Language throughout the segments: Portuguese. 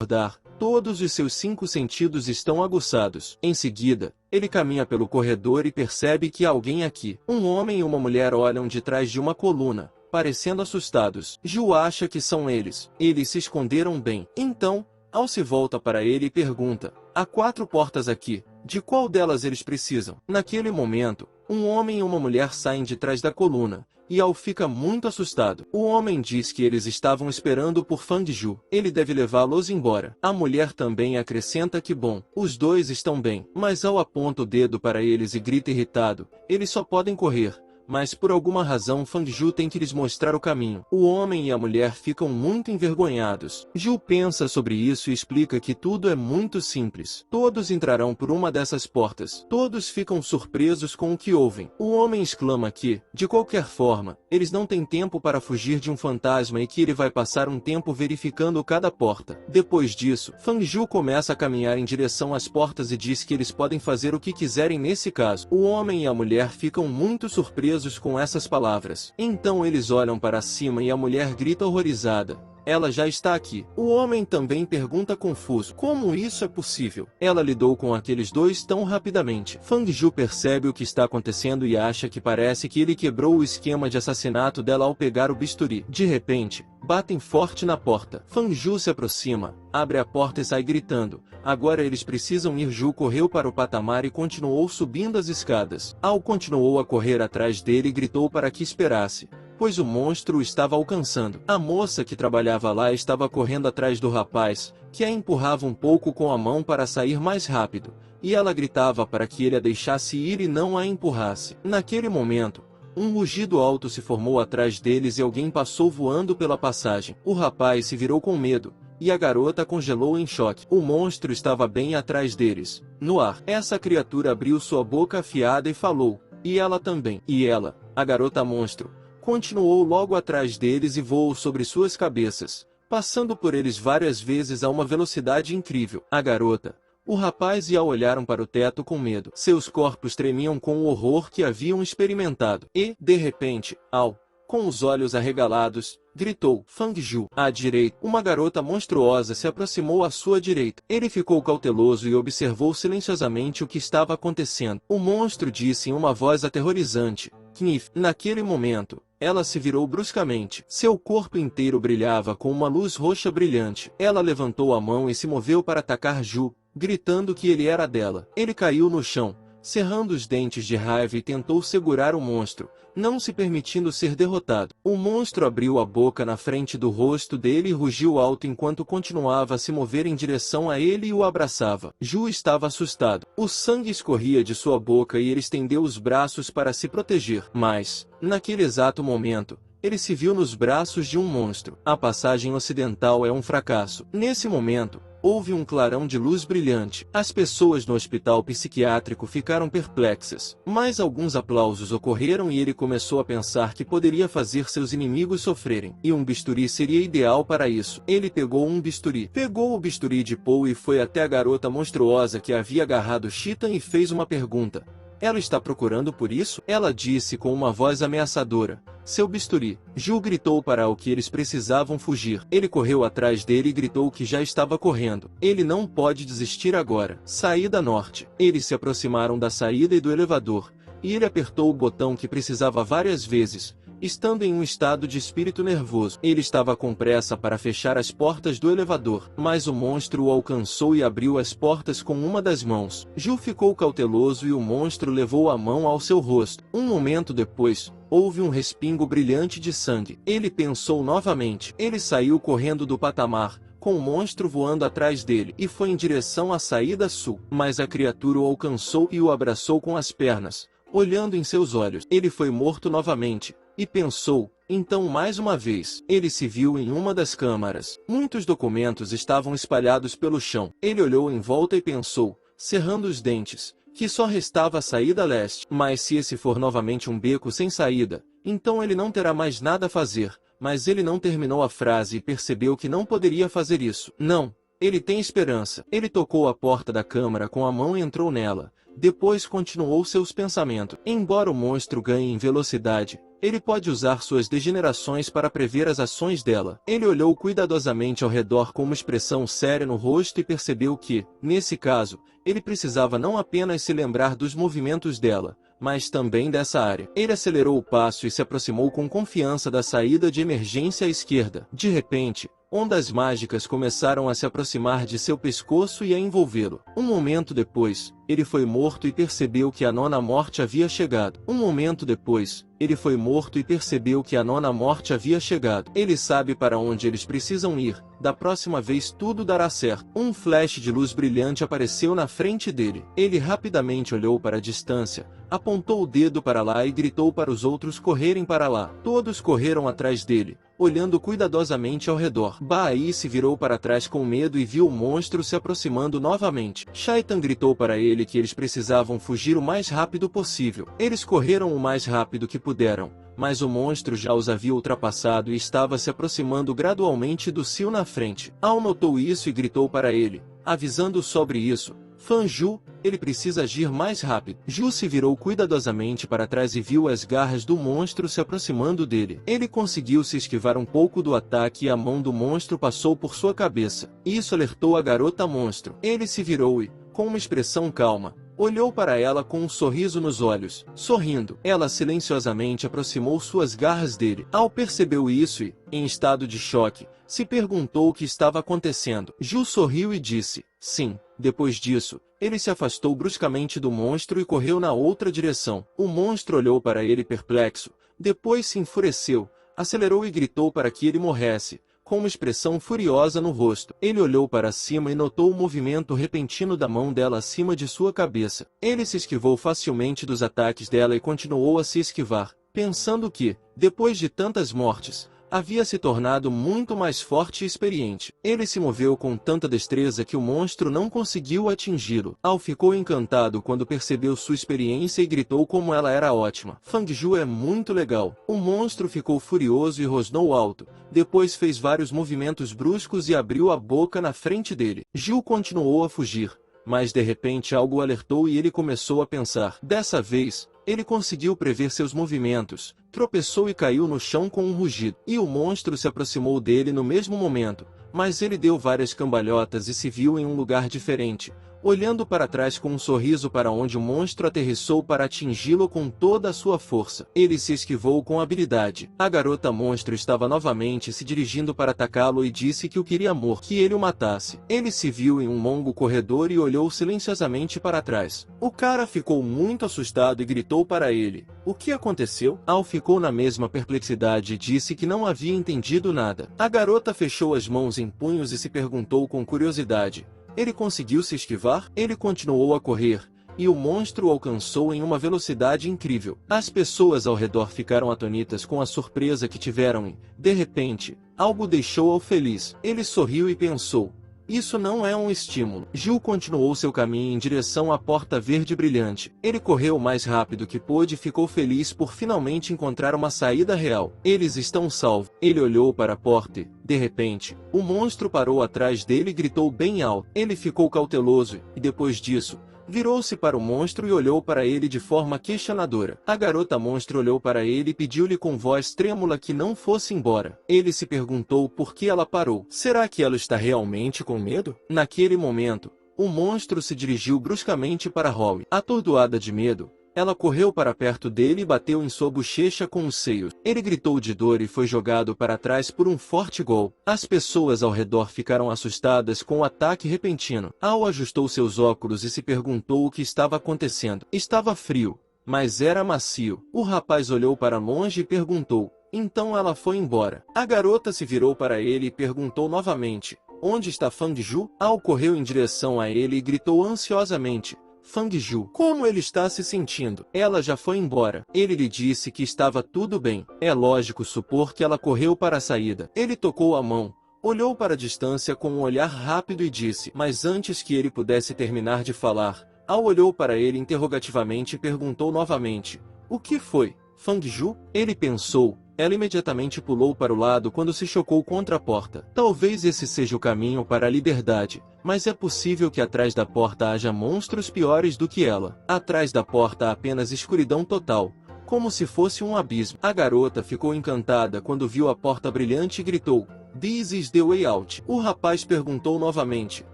acordar, todos os seus 5 sentidos estão aguçados. Em seguida, ele caminha pelo corredor e percebe que há alguém aqui. Um homem e uma mulher olham de trás de uma coluna, parecendo assustados. Ju acha que são eles. Eles se esconderam bem. Então, Alce volta para ele e pergunta: há 4 portas aqui. De qual delas eles precisam? Naquele momento, um homem e uma mulher saem de trás da coluna, e Al fica muito assustado. O homem diz que eles estavam esperando por Fang Ju. Ele deve levá-los embora. A mulher também acrescenta que bom, os dois estão bem. Mas Al aponta o dedo para eles e grita irritado: eles só podem correr. Mas por alguma razão Fang Ju tem que lhes mostrar o caminho. O homem e a mulher ficam muito envergonhados. Ju pensa sobre isso e explica que tudo é muito simples. Todos entrarão por uma dessas portas. Todos ficam surpresos com o que ouvem. O homem exclama que, de qualquer forma, eles não têm tempo para fugir de um fantasma e que ele vai passar um tempo verificando cada porta. Depois disso, Fang Ju começa a caminhar em direção às portas e diz que eles podem fazer o que quiserem nesse caso. O homem e a mulher ficam muito surpresos com essas palavras. Então eles olham para cima e a mulher grita horrorizada: ela já está aqui. O homem também pergunta confuso: como isso é possível? Ela lidou com aqueles dois tão rapidamente. Fang Ju percebe o que está acontecendo e acha que parece que ele quebrou o esquema de assassinato dela ao pegar o bisturi. De repente, batem forte na porta. Fang Ju se aproxima, abre a porta e sai gritando: agora eles precisam ir. Ju correu para o patamar e continuou subindo as escadas. Al continuou a correr atrás dele e gritou para que esperasse, pois o monstro o estava alcançando. A moça que trabalhava lá estava correndo atrás do rapaz, que a empurrava um pouco com a mão para sair mais rápido, e ela gritava para que ele a deixasse ir e não a empurrasse. Naquele momento, um rugido alto se formou atrás deles e alguém passou voando pela passagem. O rapaz se virou com medo, e a garota congelou em choque. O monstro estava bem atrás deles, no ar. Essa criatura abriu sua boca afiada e falou, e ela também. E ela, a garota monstro, continuou logo atrás deles e voou sobre suas cabeças, passando por eles várias vezes a uma velocidade incrível. A garota, o rapaz e Al olharam para o teto com medo. Seus corpos tremiam com o horror que haviam experimentado. E, de repente, Al, com os olhos arregalados, gritou: Fang Ju. À direita, uma garota monstruosa se aproximou à sua direita. Ele ficou cauteloso e observou silenciosamente o que estava acontecendo. O monstro disse em uma voz aterrorizante: Knif. Naquele momento, ela se virou bruscamente. Seu corpo inteiro brilhava com uma luz roxa brilhante. Ela levantou a mão e se moveu para atacar Ju, gritando que ele era dela. Ele caiu no chão, cerrando os dentes de raiva e tentou segurar o monstro, não se permitindo ser derrotado. O monstro abriu a boca na frente do rosto dele e rugiu alto enquanto continuava a se mover em direção a ele e o abraçava. Ju estava assustado. O sangue escorria de sua boca e ele estendeu os braços para se proteger. Mas, naquele exato momento, ele se viu nos braços de um monstro. A passagem ocidental é um fracasso. Nesse momento, houve um clarão de luz brilhante. As pessoas no hospital psiquiátrico ficaram perplexas. Mas alguns aplausos ocorreram e ele começou a pensar que poderia fazer seus inimigos sofrerem. E um bisturi seria ideal para isso. Ele pegou um bisturi. Pegou o bisturi de Poe e foi até a garota monstruosa que havia agarrado Chitan e fez uma pergunta. Ela está procurando por isso? Ela disse com uma voz ameaçadora: seu bisturi. Ju gritou para o que eles precisavam fugir. Ele correu atrás dele e gritou que já estava correndo. Ele não pode desistir agora. Saída norte. Eles se aproximaram da saída e do elevador, e ele apertou o botão que precisava várias vezes, estando em um estado de espírito nervoso. Ele estava com pressa para fechar as portas do elevador, mas o monstro o alcançou e abriu as portas com uma das mãos. Ju ficou cauteloso e o monstro levou a mão ao seu rosto. Um momento depois, houve um respingo brilhante de sangue. Ele pensou novamente. Ele saiu correndo do patamar, com o monstro voando atrás dele, e foi em direção à saída sul. Mas a criatura o alcançou e o abraçou com as pernas, olhando em seus olhos. Ele foi morto novamente. E pensou, então mais uma vez. Ele se viu em uma das câmaras. Muitos documentos estavam espalhados pelo chão. Ele olhou em volta e pensou, cerrando os dentes, que só restava a saída leste. Mas se esse for novamente um beco sem saída, então ele não terá mais nada a fazer. Mas ele não terminou a frase e percebeu que não poderia fazer isso. Não, ele tem esperança. Ele tocou a porta da câmara com a mão e entrou nela. Depois continuou seus pensamentos. Embora o monstro ganhe em velocidade, Ele pode usar suas degenerações para prever as ações dela. Ele olhou cuidadosamente ao redor com uma expressão séria no rosto e percebeu que, nesse caso, ele precisava não apenas se lembrar dos movimentos dela, mas também dessa área. Ele acelerou o passo e se aproximou com confiança da saída de emergência à esquerda. De repente, ondas mágicas começaram a se aproximar de seu pescoço e a envolvê-lo. Um momento depois, ele foi morto e percebeu que a nona morte havia chegado. Um momento depois, ele foi morto e percebeu que a nona morte havia chegado. Ele sabe para onde eles precisam ir. Da próxima vez tudo dará certo. Um flash de luz brilhante apareceu na frente dele. Ele rapidamente olhou para a distância, apontou o dedo para lá e gritou para os outros correrem para lá. Todos correram atrás dele, olhando cuidadosamente ao redor. Bai se virou para trás com medo e viu o monstro se aproximando novamente. Shaitan gritou para ele que eles precisavam fugir o mais rápido possível. Eles correram o mais rápido que puderam, mas o monstro já os havia ultrapassado e estava se aproximando gradualmente do Sil na frente. Ao notou isso e gritou para ele, avisando sobre isso. Fan Zhu, ele precisa agir mais rápido. Zhu se virou cuidadosamente para trás e viu as garras do monstro se aproximando dele. Ele conseguiu se esquivar um pouco do ataque e a mão do monstro passou por sua cabeça. Isso alertou a garota monstro. Ele se virou e, com uma expressão calma, olhou para ela com um sorriso nos olhos. Sorrindo, ela silenciosamente aproximou suas garras dele. Ao perceber isso e, em estado de choque, se perguntou o que estava acontecendo. Zhu sorriu e disse, sim. Depois disso, ele se afastou bruscamente do monstro e correu na outra direção. O monstro olhou para ele perplexo, depois se enfureceu, acelerou e gritou para que ele morresse, com uma expressão furiosa no rosto. Ele olhou para cima e notou o movimento repentino da mão dela acima de sua cabeça. Ele se esquivou facilmente dos ataques dela e continuou a se esquivar, pensando que, depois de tantas mortes, havia se tornado muito mais forte e experiente. Ele se moveu com tanta destreza que o monstro não conseguiu atingi-lo. Al ficou encantado quando percebeu sua experiência e gritou como ela era ótima. Fang Zhu é muito legal. O monstro ficou furioso e rosnou alto. Depois fez vários movimentos bruscos e abriu a boca na frente dele. Zhu continuou a fugir, mas de repente algo o alertou e ele começou a pensar. Dessa vez, ele conseguiu prever seus movimentos, tropeçou e caiu no chão com um rugido. E o monstro se aproximou dele no mesmo momento, mas ele deu várias cambalhotas e se viu em um lugar diferente, olhando para trás com um sorriso para onde o monstro aterrissou para atingi-lo com toda a sua força. Ele se esquivou com habilidade. A garota monstro estava novamente se dirigindo para atacá-lo e disse que o queria morto, que ele o matasse. Ele se viu em um longo corredor e olhou silenciosamente para trás. O cara ficou muito assustado e gritou para ele. O que aconteceu? Al ficou na mesma perplexidade e disse que não havia entendido nada. A garota fechou as mãos em punhos e se perguntou com curiosidade. Ele conseguiu se esquivar? Ele continuou a correr, e o monstro o alcançou em uma velocidade incrível. As pessoas ao redor ficaram atônitas com a surpresa que tiveram e, de repente, algo deixou-o feliz. Ele sorriu e pensou, isso não é um estímulo. Zhu continuou seu caminho em direção à porta verde brilhante. Ele correu o mais rápido que pôde e ficou feliz por finalmente encontrar uma saída real. Eles estão salvos. Ele olhou para a porta e, de repente, o monstro parou atrás dele e gritou bem alto. Ele ficou cauteloso e, depois disso, virou-se para o monstro e olhou para ele de forma questionadora. A garota monstro olhou para ele e pediu-lhe com voz trêmula que não fosse embora. Ele se perguntou por que ela parou. Será que ela está realmente com medo? Naquele momento, o monstro se dirigiu bruscamente para Howie. Atordoada de medo, ela correu para perto dele e bateu em sua bochecha com os seios. Ele gritou de dor e foi jogado para trás por um forte golpe. As pessoas ao redor ficaram assustadas com o ataque repentino. Al ajustou seus óculos e se perguntou o que estava acontecendo. Estava frio, mas era macio. O rapaz olhou para longe e perguntou, então ela foi embora. A garota se virou para ele e perguntou novamente, onde está Fang Zhu? Al correu em direção a ele e gritou ansiosamente, Fang Zhu, como ele está se sentindo? Ela já foi embora. Ele lhe disse que estava tudo bem. É lógico supor que ela correu para a saída. Ele tocou a mão, olhou para a distância com um olhar rápido e disse, mas antes que ele pudesse terminar de falar, Al olhou para ele interrogativamente e perguntou novamente, o que foi, Fang Zhu? Ele pensou. Ela imediatamente pulou para o lado quando se chocou contra a porta. Talvez esse seja o caminho para a liberdade, mas é possível que atrás da porta haja monstros piores do que ela. Atrás da porta há apenas escuridão total, como se fosse um abismo. A garota ficou encantada quando viu a porta brilhante e gritou: "This is the way out." O rapaz perguntou novamente,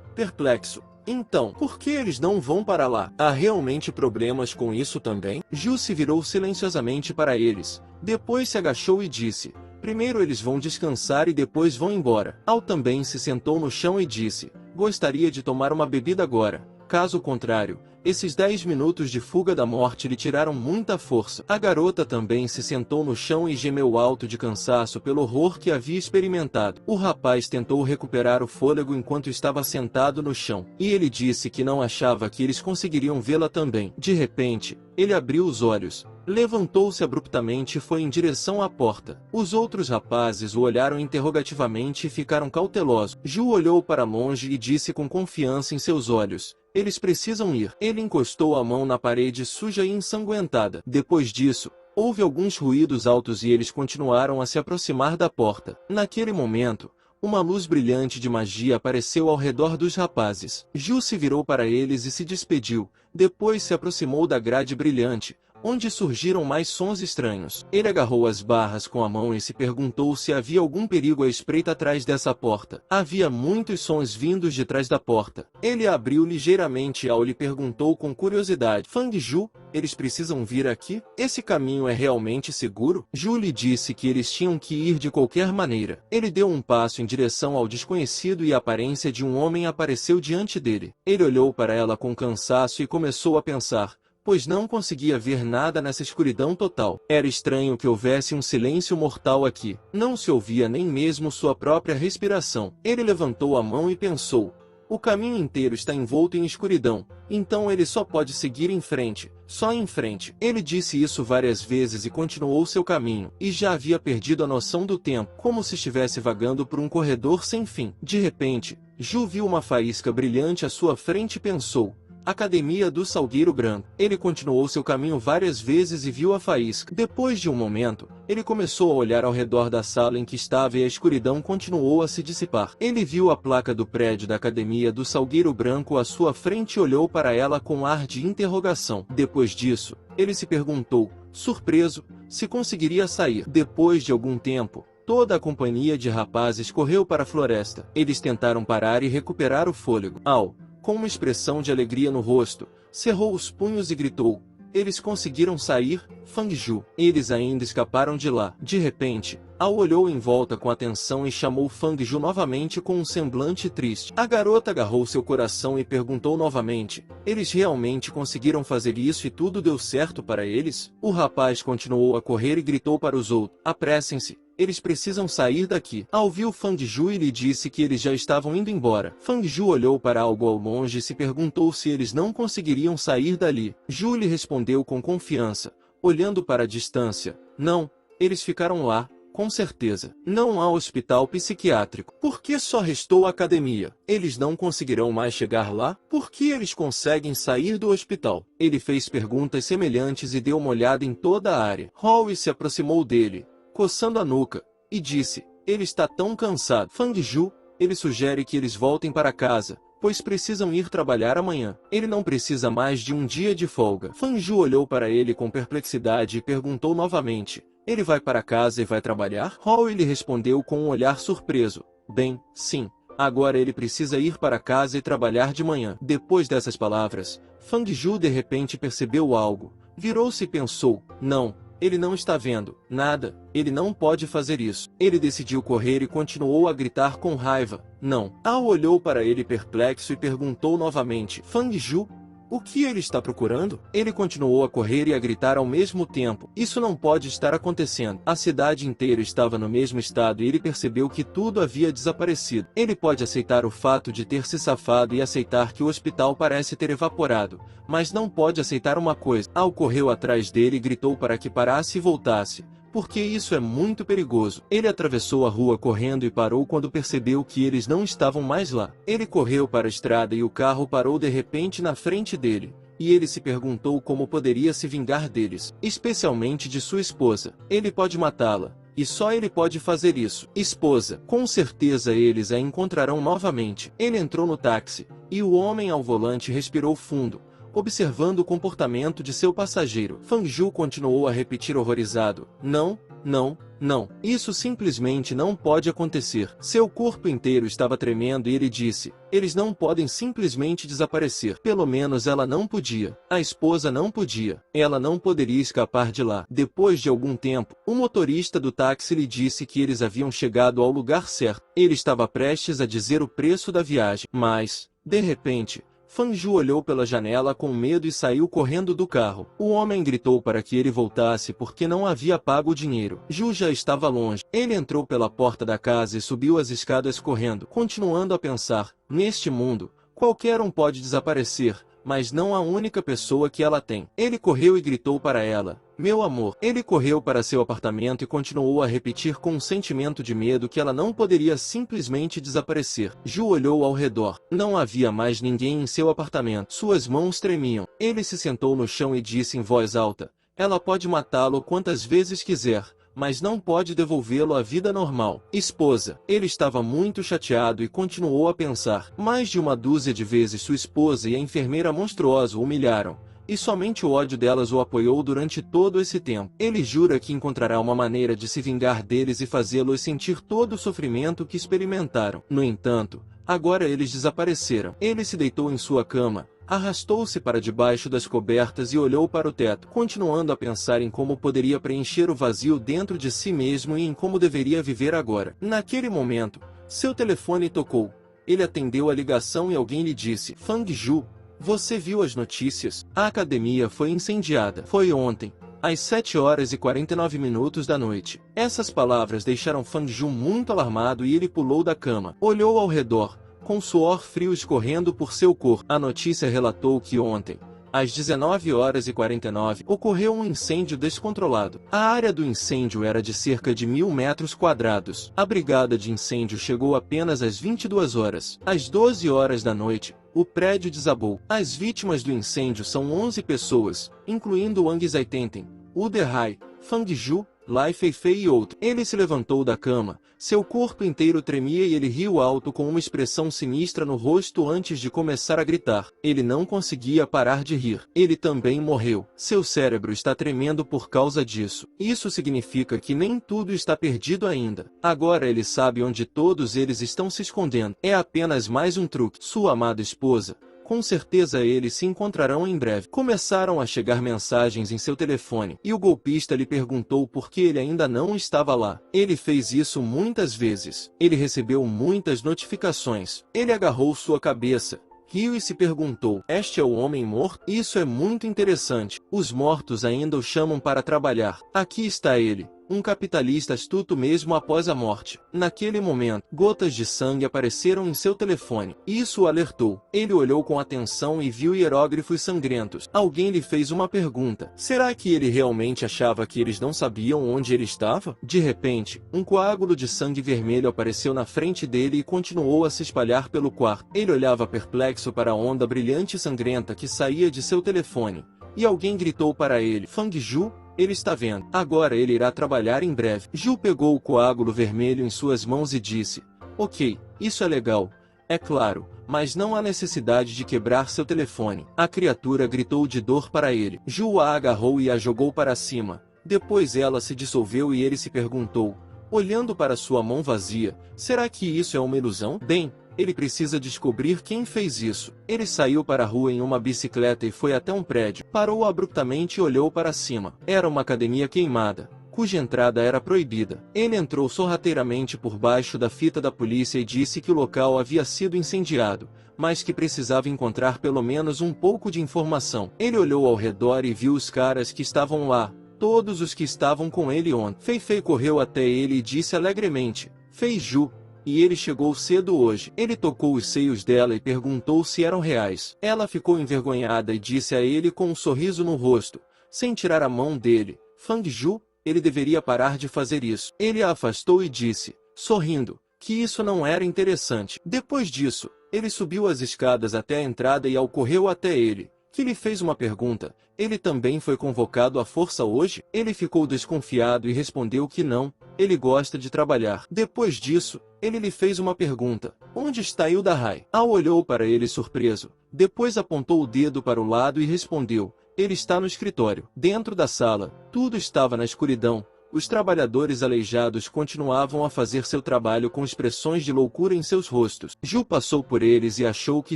perplexo: "Então, por que eles não vão para lá? Há realmente problemas com isso também?" Ju se virou silenciosamente para eles, depois se agachou e disse: "Primeiro eles vão descansar e depois vão embora." Al também se sentou no chão e disse: "Gostaria de tomar uma bebida agora. Caso contrário, esses 10 minutos de fuga da morte lhe tiraram muita força." A garota também se sentou no chão e gemeu alto de cansaço pelo horror que havia experimentado. O rapaz tentou recuperar o fôlego enquanto estava sentado no chão, e ele disse que não achava que eles conseguiriam vê-la também. De repente, ele abriu os olhos, levantou-se abruptamente e foi em direção à porta. Os outros rapazes o olharam interrogativamente e ficaram cautelosos. Ju olhou para longe e disse com confiança em seus olhos: "Eles precisam ir." Ele encostou a mão na parede suja e ensanguentada. Depois disso, houve alguns ruídos altos e eles continuaram a se aproximar da porta. Naquele momento, uma luz brilhante de magia apareceu ao redor dos rapazes. Ju se virou para eles e se despediu, depois se aproximou da grade brilhante, onde surgiram mais sons estranhos. Ele agarrou as barras com a mão e se perguntou se havia algum perigo à espreita atrás dessa porta. Havia muitos sons vindos de trás da porta. Ele a abriu ligeiramente e Al lhe perguntou com curiosidade: "Fang Ju, eles precisam vir aqui? Esse caminho é realmente seguro?" Ju lhe disse que eles tinham que ir de qualquer maneira. Ele deu um passo em direção ao desconhecido e a aparência de um homem apareceu diante dele. Ele olhou para ela com cansaço e começou a pensar, pois não conseguia ver nada nessa escuridão total. Era estranho que houvesse um silêncio mortal aqui. Não se ouvia nem mesmo sua própria respiração. Ele levantou a mão e pensou: o caminho inteiro está envolto em escuridão, então ele só pode seguir em frente, só em frente. Ele disse isso várias vezes e continuou seu caminho, e já havia perdido a noção do tempo, como se estivesse vagando por um corredor sem fim. De repente, Ju viu uma faísca brilhante à sua frente e pensou: Academia do Salgueiro Branco. Ele continuou seu caminho várias vezes e viu a faísca. Depois de um momento, ele começou a olhar ao redor da sala em que estava e a escuridão continuou a se dissipar. Ele viu a placa do prédio da Academia do Salgueiro Branco à sua frente e olhou para ela com ar de interrogação. Depois disso, ele se perguntou, surpreso, se conseguiria sair. Depois de algum tempo, toda a companhia de rapazes correu para a floresta. Eles tentaram parar e recuperar o fôlego. Al, com uma expressão de alegria no rosto, cerrou os punhos e gritou: eles conseguiram sair, Fang Ju. Eles ainda escaparam de lá. De repente, Al olhou em volta com atenção e chamou Fang Ju novamente com um semblante triste. A garota agarrou seu coração e perguntou novamente: eles realmente conseguiram fazer isso e tudo deu certo para eles? O rapaz continuou a correr e gritou para os outros: apressem-se. Eles precisam sair daqui. Al viu Fang Ju e lhe disse que eles já estavam indo embora. Fang Ju olhou para algo ao longe e se perguntou se eles não conseguiriam sair dali. Ju lhe respondeu com confiança, olhando para a distância: não, eles ficaram lá, com certeza. Não há hospital psiquiátrico. Por que só restou a academia? Eles não conseguirão mais chegar lá? Por que eles conseguem sair do hospital? Ele fez perguntas semelhantes e deu uma olhada em toda a área. Howie se aproximou dele, coçando a nuca, e disse: ele está tão cansado. Fang Ju, ele sugere que eles voltem para casa, pois precisam ir trabalhar amanhã. Ele não precisa mais de um dia de folga. Fang Ju olhou para ele com perplexidade e perguntou novamente: ele vai para casa e vai trabalhar? Howie lhe respondeu com um olhar surpreso: bem, sim. Agora ele precisa ir para casa e trabalhar de manhã. Depois dessas palavras, Fang Ju de repente percebeu algo. Virou-se e pensou: não. Ele não está vendo nada, ele não pode fazer isso. Ele decidiu correr e continuou a gritar com raiva: não. Al olhou para ele perplexo e perguntou novamente: Fang Ju, o que ele está procurando? Ele continuou a correr e a gritar ao mesmo tempo: isso não pode estar acontecendo. A cidade inteira estava no mesmo estado e ele percebeu que tudo havia desaparecido. Ele pode aceitar o fato de ter se safado e aceitar que o hospital parece ter evaporado, mas não pode aceitar uma coisa. Al correu atrás dele e gritou para que parasse e voltasse, porque isso é muito perigoso. Ele atravessou a rua correndo e parou quando percebeu que eles não estavam mais lá. Ele correu para a estrada e o carro parou de repente na frente dele, e ele se perguntou como poderia se vingar deles, especialmente de sua esposa. Ele pode matá-la, e só ele pode fazer isso. Esposa, com certeza eles a encontrarão novamente. Ele entrou no táxi, e o homem ao volante respirou fundo, observando o comportamento de seu passageiro. Fang Ju continuou a repetir horrorizado: não, não, não. Isso simplesmente não pode acontecer. Seu corpo inteiro estava tremendo e ele disse: eles não podem simplesmente desaparecer. Pelo menos ela não podia. A esposa não podia. Ela não poderia escapar de lá. Depois de algum tempo, o motorista do táxi lhe disse que eles haviam chegado ao lugar certo. Ele estava prestes a dizer o preço da viagem. Mas, de repente, Fang Ju olhou pela janela com medo e saiu correndo do carro. O homem gritou para que ele voltasse porque não havia pago o dinheiro. Ju já estava longe. Ele entrou pela porta da casa e subiu as escadas correndo, continuando a pensar: neste mundo, qualquer um pode desaparecer, mas não a única pessoa que ela tem. Ele correu e gritou para ela: meu amor. Ele correu para seu apartamento e continuou a repetir com um sentimento de medo que ela não poderia simplesmente desaparecer. Ju olhou ao redor. Não havia mais ninguém em seu apartamento. Suas mãos tremiam. Ele se sentou no chão e disse em voz alta: ela pode matá-lo quantas vezes quiser, mas não pode devolvê-lo à vida normal. Esposa. Ele estava muito chateado e continuou a pensar. Mais de uma dúzia de vezes sua esposa e a enfermeira monstruosa o humilharam, e somente o ódio delas o apoiou durante todo esse tempo. Ele jura que encontrará uma maneira de se vingar deles e fazê-los sentir todo o sofrimento que experimentaram. No entanto, agora eles desapareceram. Ele se deitou em sua cama, arrastou-se para debaixo das cobertas e olhou para o teto, continuando a pensar em como poderia preencher o vazio dentro de si mesmo e em como deveria viver agora. Naquele momento, seu telefone tocou. Ele atendeu a ligação e alguém lhe disse: Fang Ju, você viu as notícias? A academia foi incendiada. Foi ontem, às 7h49 da noite. Essas palavras deixaram Fang Ju muito alarmado e ele pulou da cama. Olhou ao redor, com suor frio escorrendo por seu corpo. A notícia relatou que ontem, às 19h49, ocorreu um incêndio descontrolado. A área do incêndio era de cerca de 1000 metros quadrados. A brigada de incêndio chegou apenas às 22 horas. Às 12 horas da noite, o prédio desabou. As vítimas do incêndio são 11 pessoas, incluindo Wang Zaitenten, Ude Hai, Fang Ju, Lai Feifei e outros. Ele se levantou da cama, seu corpo inteiro tremia e ele riu alto com uma expressão sinistra no rosto antes de começar a gritar. Ele não conseguia parar de rir. Ele também morreu. Seu cérebro está tremendo por causa disso. Isso significa que nem tudo está perdido ainda. Agora ele sabe onde todos eles estão se escondendo. É apenas mais um truque. Sua amada esposa. Com certeza eles se encontrarão em breve. Começaram a chegar mensagens em seu telefone, e o golpista lhe perguntou por que ele ainda não estava lá. Ele fez isso muitas vezes. Ele recebeu muitas notificações. Ele agarrou sua cabeça, riu e se perguntou: este é o homem morto? Isso é muito interessante. Os mortos ainda o chamam para trabalhar. Aqui está ele. Um capitalista astuto mesmo após a morte. Naquele momento, gotas de sangue apareceram em seu telefone. Isso o alertou. Ele olhou com atenção e viu hieróglifos sangrentos. Alguém lhe fez uma pergunta. Será que ele realmente achava que eles não sabiam onde ele estava? De repente, um coágulo de sangue vermelho apareceu na frente dele e continuou a se espalhar pelo quarto. Ele olhava perplexo para a onda brilhante e sangrenta que saía de seu telefone. E alguém gritou para ele: Fang Ju? Ele está vendo. Agora ele irá trabalhar em breve. Ju pegou o coágulo vermelho em suas mãos e disse: ok, isso é legal. É claro, mas não há necessidade de quebrar seu telefone. A criatura gritou de dor para ele. Ju a agarrou e a jogou para cima. Depois ela se dissolveu e ele se perguntou, olhando para sua mão vazia: será que isso é uma ilusão? Bem, ele precisa descobrir quem fez isso. Ele saiu para a rua em uma bicicleta e foi até um prédio. Parou abruptamente e olhou para cima. Era uma academia queimada, cuja entrada era proibida. Ele entrou sorrateiramente por baixo da fita da polícia e disse que o local havia sido incendiado, mas que precisava encontrar pelo menos um pouco de informação. Ele olhou ao redor e viu os caras que estavam lá, todos os que estavam com ele ontem. Feifei correu até ele e disse alegremente: Fei Ju. E ele chegou cedo hoje. Ele tocou os seios dela e perguntou se eram reais. Ela ficou envergonhada e disse a ele com um sorriso no rosto, sem tirar a mão dele: Fang Ju, ele deveria parar de fazer isso. Ele a afastou e disse, sorrindo, que isso não era interessante. Depois disso, ele subiu as escadas até a entrada e correu até ele, que lhe fez uma pergunta: ele também foi convocado à força hoje? Ele ficou desconfiado e respondeu que não, ele gosta de trabalhar. Depois disso, ele lhe fez uma pergunta: Onde está Yudahai? Ao olhou para ele surpreso. Depois apontou o dedo para o lado e respondeu: ele está no escritório. Dentro da sala, tudo estava na escuridão. Os trabalhadores aleijados continuavam a fazer seu trabalho com expressões de loucura em seus rostos. Ju passou por eles e achou que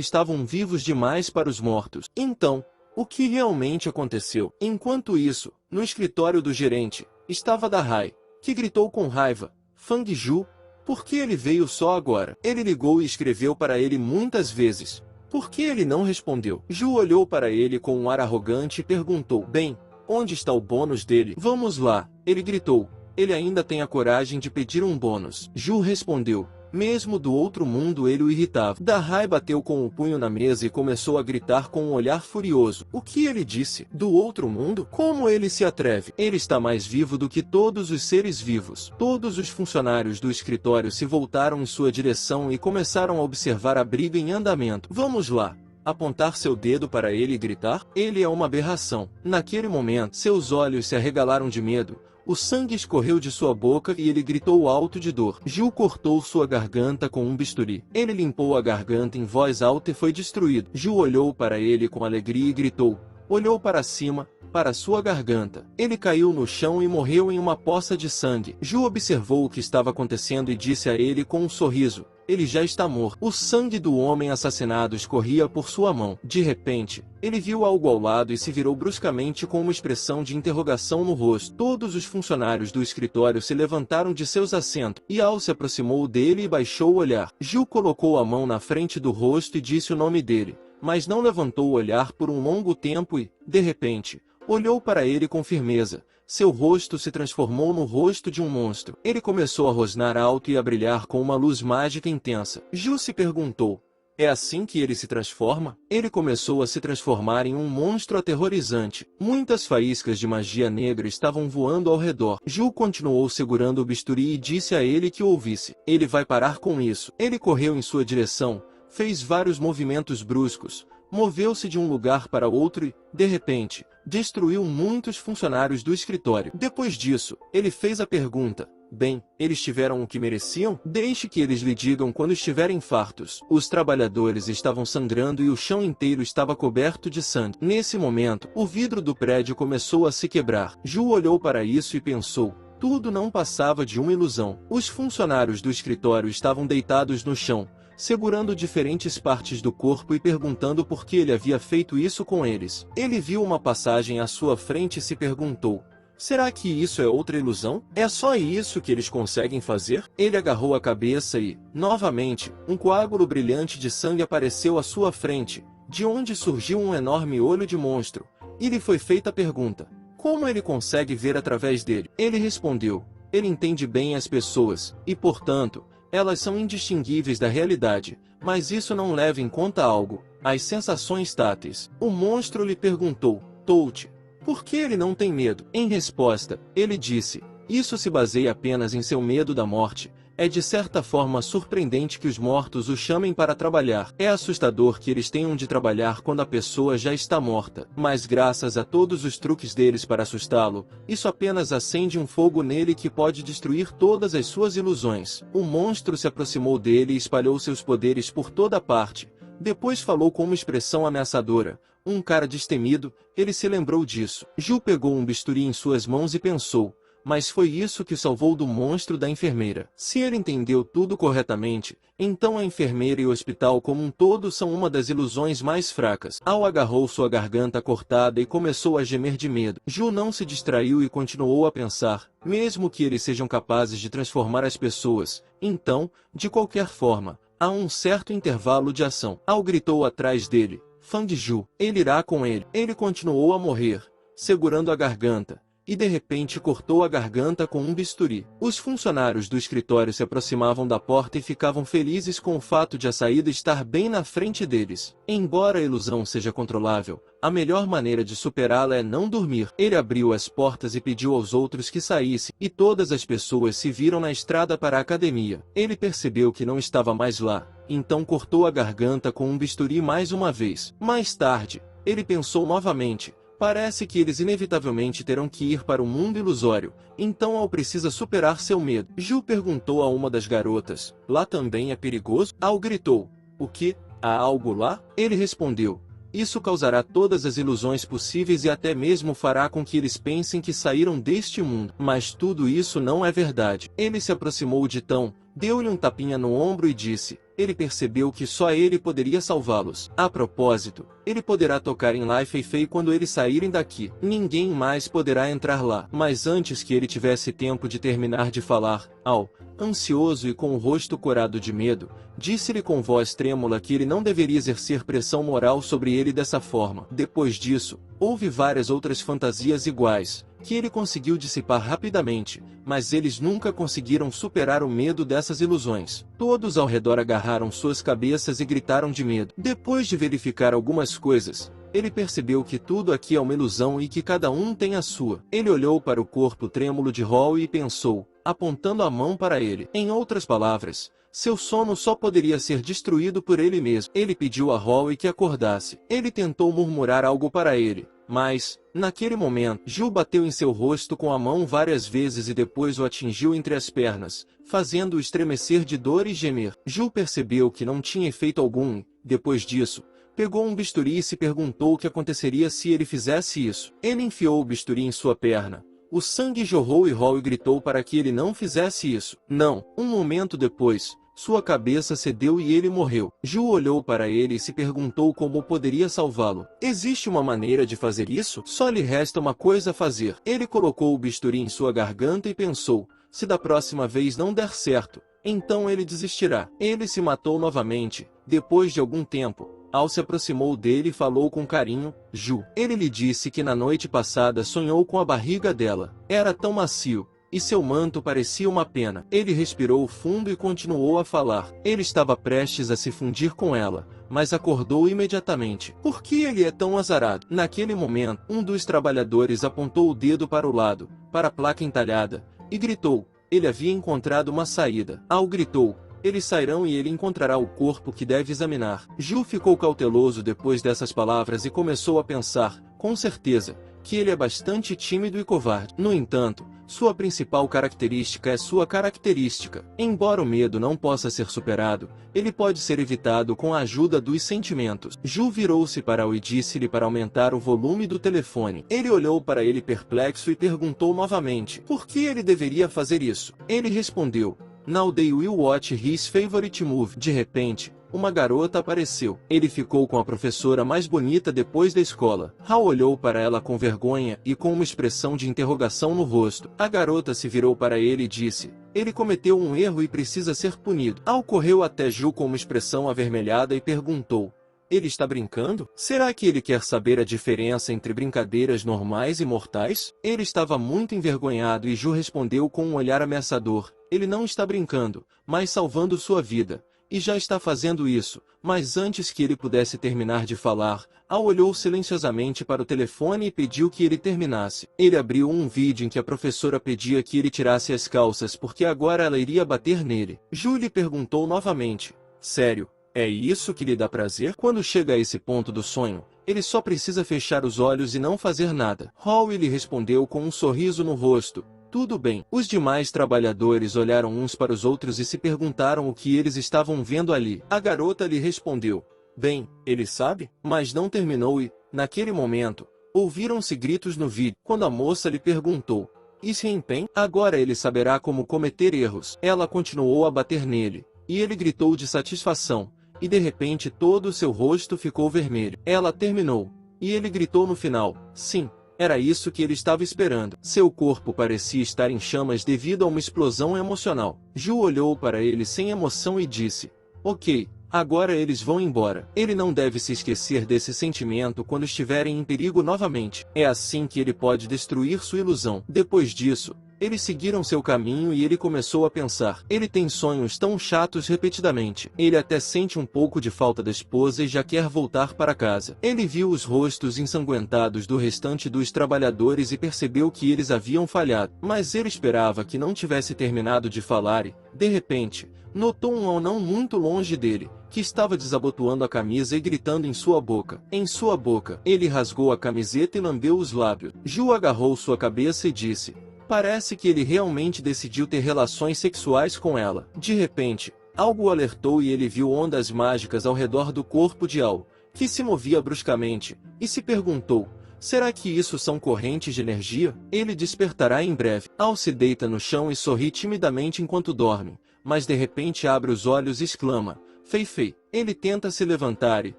estavam vivos demais para os mortos. Então, o que realmente aconteceu? Enquanto isso, no escritório do gerente, estava Dahai, que gritou com raiva: Fang Ju, por que ele veio só agora? Ele ligou e escreveu para ele muitas vezes. Por que ele não respondeu? Ju olhou para ele com um ar arrogante e perguntou: bem, onde está o bônus dele? Vamos lá, ele gritou. Ele ainda tem a coragem de pedir um bônus. Ju respondeu. Mesmo do outro mundo ele o irritava. Dahai bateu com o punho na mesa e começou a gritar com um olhar furioso. O que ele disse? Do outro mundo? Como ele se atreve? Ele está mais vivo do que todos os seres vivos. Todos os funcionários do escritório se voltaram em sua direção e começaram a observar a briga em andamento. Vamos lá. Apontar seu dedo para ele e gritar? Ele é uma aberração. Naquele momento, seus olhos se arregalaram de medo. O sangue escorreu de sua boca e ele gritou alto de dor. Gil cortou sua garganta com um bisturi. Ele limpou a garganta em voz alta e foi destruído. Gil olhou para ele com alegria e gritou. Olhou para cima, para sua garganta. Ele caiu no chão e morreu em uma poça de sangue. Ju observou o que estava acontecendo e disse a ele com um sorriso: ele já está morto. O sangue do homem assassinado escorria por sua mão. De repente, ele viu algo ao lado e se virou bruscamente com uma expressão de interrogação no rosto. Todos os funcionários do escritório se levantaram de seus assentos, e Al se aproximou dele e baixou o olhar. Gil colocou a mão na frente do rosto e disse o nome dele, mas não levantou o olhar por um longo tempo e, de repente, olhou para ele com firmeza. Seu rosto se transformou no rosto de um monstro. Ele começou a rosnar alto e a brilhar com uma luz mágica intensa. Ju se perguntou: é assim que ele se transforma? Ele começou a se transformar em um monstro aterrorizante. Muitas faíscas de magia negra estavam voando ao redor. Ju continuou segurando o bisturi e disse a ele que o ouvisse. Ele vai parar com isso. Ele correu em sua direção, fez vários movimentos bruscos, moveu-se de um lugar para outro e, de repente, destruiu muitos funcionários do escritório. Depois disso, ele fez a pergunta: bem, eles tiveram o que mereciam? Deixe que eles lhe digam quando estiverem fartos. Os trabalhadores estavam sangrando e o chão inteiro estava coberto de sangue. Nesse momento, o vidro do prédio começou a se quebrar. Ju olhou para isso e pensou: tudo não passava de uma ilusão. Os funcionários do escritório estavam deitados no chão, segurando diferentes partes do corpo e perguntando por que ele havia feito isso com eles. Ele viu uma passagem à sua frente e se perguntou: será que isso é outra ilusão? É só isso que eles conseguem fazer? Ele agarrou a cabeça e, novamente, um coágulo brilhante de sangue apareceu à sua frente, de onde surgiu um enorme olho de monstro. E lhe foi feita a pergunta: como ele consegue ver através dele? Ele respondeu: ele entende bem as pessoas, e portanto, elas são indistinguíveis da realidade, mas isso não leva em conta algo: as sensações táteis. O monstro lhe perguntou: Touch, por que ele não tem medo? Em resposta, ele disse: isso se baseia apenas em seu medo da morte. É de certa forma surpreendente que os mortos o chamem para trabalhar. É assustador que eles tenham de trabalhar quando a pessoa já está morta. Mas graças a todos os truques deles para assustá-lo, isso apenas acende um fogo nele que pode destruir todas as suas ilusões. O monstro se aproximou dele e espalhou seus poderes por toda parte. Depois falou com uma expressão ameaçadora. Um cara destemido, ele se lembrou disso. Ju pegou um bisturi em suas mãos e pensou: mas foi isso que o salvou do monstro da enfermeira. Se ele entendeu tudo corretamente, então a enfermeira e o hospital como um todo são uma das ilusões mais fracas. Al agarrou sua garganta cortada e começou a gemer de medo. Ju não se distraiu e continuou a pensar: mesmo que eles sejam capazes de transformar as pessoas, então, de qualquer forma, há um certo intervalo de ação. Al gritou atrás dele: Fang Ju, ele irá com ele. Ele continuou a morrer, segurando a garganta, e de repente cortou a garganta com um bisturi. Os funcionários do escritório se aproximavam da porta e ficavam felizes com o fato de a saída estar bem na frente deles. Embora a ilusão seja controlável, a melhor maneira de superá-la é não dormir. Ele abriu as portas e pediu aos outros que saíssem, e todas as pessoas se viram na estrada para a academia. Ele percebeu que não estava mais lá, então cortou a garganta com um bisturi mais uma vez. Mais tarde, ele pensou novamente: Parece que eles inevitavelmente terão que ir para o mundo ilusório, então Al precisa superar seu medo. Ju perguntou a uma das garotas, lá também é perigoso? Al gritou, o que? Há algo lá? Ele respondeu, isso causará todas as ilusões possíveis e até mesmo fará com que eles pensem que saíram deste mundo. Mas tudo isso não é verdade. Ele se aproximou de Tom, deu-lhe um tapinha no ombro e disse, ele percebeu que só ele poderia salvá-los. A propósito, ele poderá tocar em Lai Fei quando eles saírem daqui. Ninguém mais poderá entrar lá. Mas antes que ele tivesse tempo de terminar de falar, Al, ansioso e com o rosto corado de medo, disse-lhe com voz trêmula que ele não deveria exercer pressão moral sobre ele dessa forma. Depois disso, houve várias outras fantasias iguais, que ele conseguiu dissipar rapidamente, mas eles nunca conseguiram superar o medo dessas ilusões. Todos ao redor agarraram suas cabeças e gritaram de medo. Depois de verificar algumas coisas, ele percebeu que tudo aqui é uma ilusão e que cada um tem a sua. Ele olhou para o corpo trêmulo de Howie e pensou, apontando a mão para ele. Em outras palavras, seu sono só poderia ser destruído por ele mesmo. Ele pediu a Howie que acordasse. Ele tentou murmurar algo para ele, mas, naquele momento, Ju bateu em seu rosto com a mão várias vezes e depois o atingiu entre as pernas, fazendo-o estremecer de dor e gemer. Ju percebeu que não tinha efeito algum e, depois disso, pegou um bisturi e se perguntou o que aconteceria se ele fizesse isso. Ele enfiou o bisturi em sua perna. O sangue jorrou e Howie gritou para que ele não fizesse isso. Não. Um momento depois, sua cabeça cedeu e ele morreu. Ju olhou para ele e se perguntou como poderia salvá-lo. Existe uma maneira de fazer isso? Só lhe resta uma coisa a fazer. Ele colocou o bisturi em sua garganta e pensou, se da próxima vez não der certo, então ele desistirá. Ele se matou novamente. Depois de algum tempo, Al se aproximou dele e falou com carinho, Ju. Ele lhe disse que na noite passada sonhou com a barriga dela. Era tão macio, e seu manto parecia uma pena. Ele respirou fundo e continuou a falar. Ele estava prestes a se fundir com ela, mas acordou imediatamente. Por que ele é tão azarado? Naquele momento, um dos trabalhadores apontou o dedo para o lado, para a placa entalhada, e gritou. Ele havia encontrado uma saída. Al gritou. Eles sairão e ele encontrará o corpo que deve examinar. Ju ficou cauteloso depois dessas palavras e começou a pensar, com certeza, que ele é bastante tímido e covarde. No entanto, sua principal característica é sua característica. Embora o medo não possa ser superado, ele pode ser evitado com a ajuda dos sentimentos. Ju virou-se para Al e disse-lhe para aumentar o volume do telefone. Ele olhou para ele perplexo e perguntou novamente, por que ele deveria fazer isso? Ele respondeu, Now they will watch his favorite movie. De repente, uma garota apareceu. Ele ficou com a professora mais bonita depois da escola. Hal olhou para ela com vergonha e com uma expressão de interrogação no rosto. A garota se virou para ele e disse, ele cometeu um erro e precisa ser punido. Hal correu até Ju com uma expressão avermelhada e perguntou, ele está brincando? Será que ele quer saber a diferença entre brincadeiras normais e mortais? Ele estava muito envergonhado e Ju respondeu com um olhar ameaçador. Ele não está brincando, mas salvando sua vida. E já está fazendo isso. Mas antes que ele pudesse terminar de falar, Al olhou silenciosamente para o telefone e pediu que ele terminasse. Ele abriu um vídeo em que a professora pedia que ele tirasse as calças porque agora ela iria bater nele. Ju lhe perguntou novamente. Sério? É isso que lhe dá prazer? Quando chega a esse ponto do sonho, ele só precisa fechar os olhos e não fazer nada. Howie lhe respondeu com um sorriso no rosto. Tudo bem. Os demais trabalhadores olharam uns para os outros e se perguntaram o que eles estavam vendo ali. A garota lhe respondeu. Bem, ele sabe? Mas não terminou e, naquele momento, ouviram-se gritos no vídeo. Quando a moça lhe perguntou. E se empenha? Agora ele saberá como cometer erros. Ela continuou a bater nele. E ele gritou de satisfação. E de repente todo o seu rosto ficou vermelho. Ela terminou. E ele gritou no final. Sim. Era isso que ele estava esperando. Seu corpo parecia estar em chamas devido a uma explosão emocional. Ju olhou para ele sem emoção e disse, ok, agora eles vão embora. Ele não deve se esquecer desse sentimento quando estiverem em perigo novamente. É assim que ele pode destruir sua ilusão. Depois disso, eles seguiram seu caminho e ele começou a pensar. Ele tem sonhos tão chatos repetidamente. Ele até sente um pouco de falta da esposa e já quer voltar para casa. Ele viu os rostos ensanguentados do restante dos trabalhadores e percebeu que eles haviam falhado. Mas ele esperava que não tivesse terminado de falar e, de repente, notou um anão muito longe dele, que estava desabotoando a camisa e gritando em sua boca. Em sua boca, ele rasgou a camiseta e lambeu os lábios. Ju agarrou sua cabeça e disse: parece que ele realmente decidiu ter relações sexuais com ela. De repente, algo o alertou e ele viu ondas mágicas ao redor do corpo de Al, que se movia bruscamente, e se perguntou: será que isso são correntes de energia? Ele despertará em breve. Al se deita no chão e sorri timidamente enquanto dorme, mas de repente abre os olhos e exclama: Fei Fei. Ele tenta se levantar e,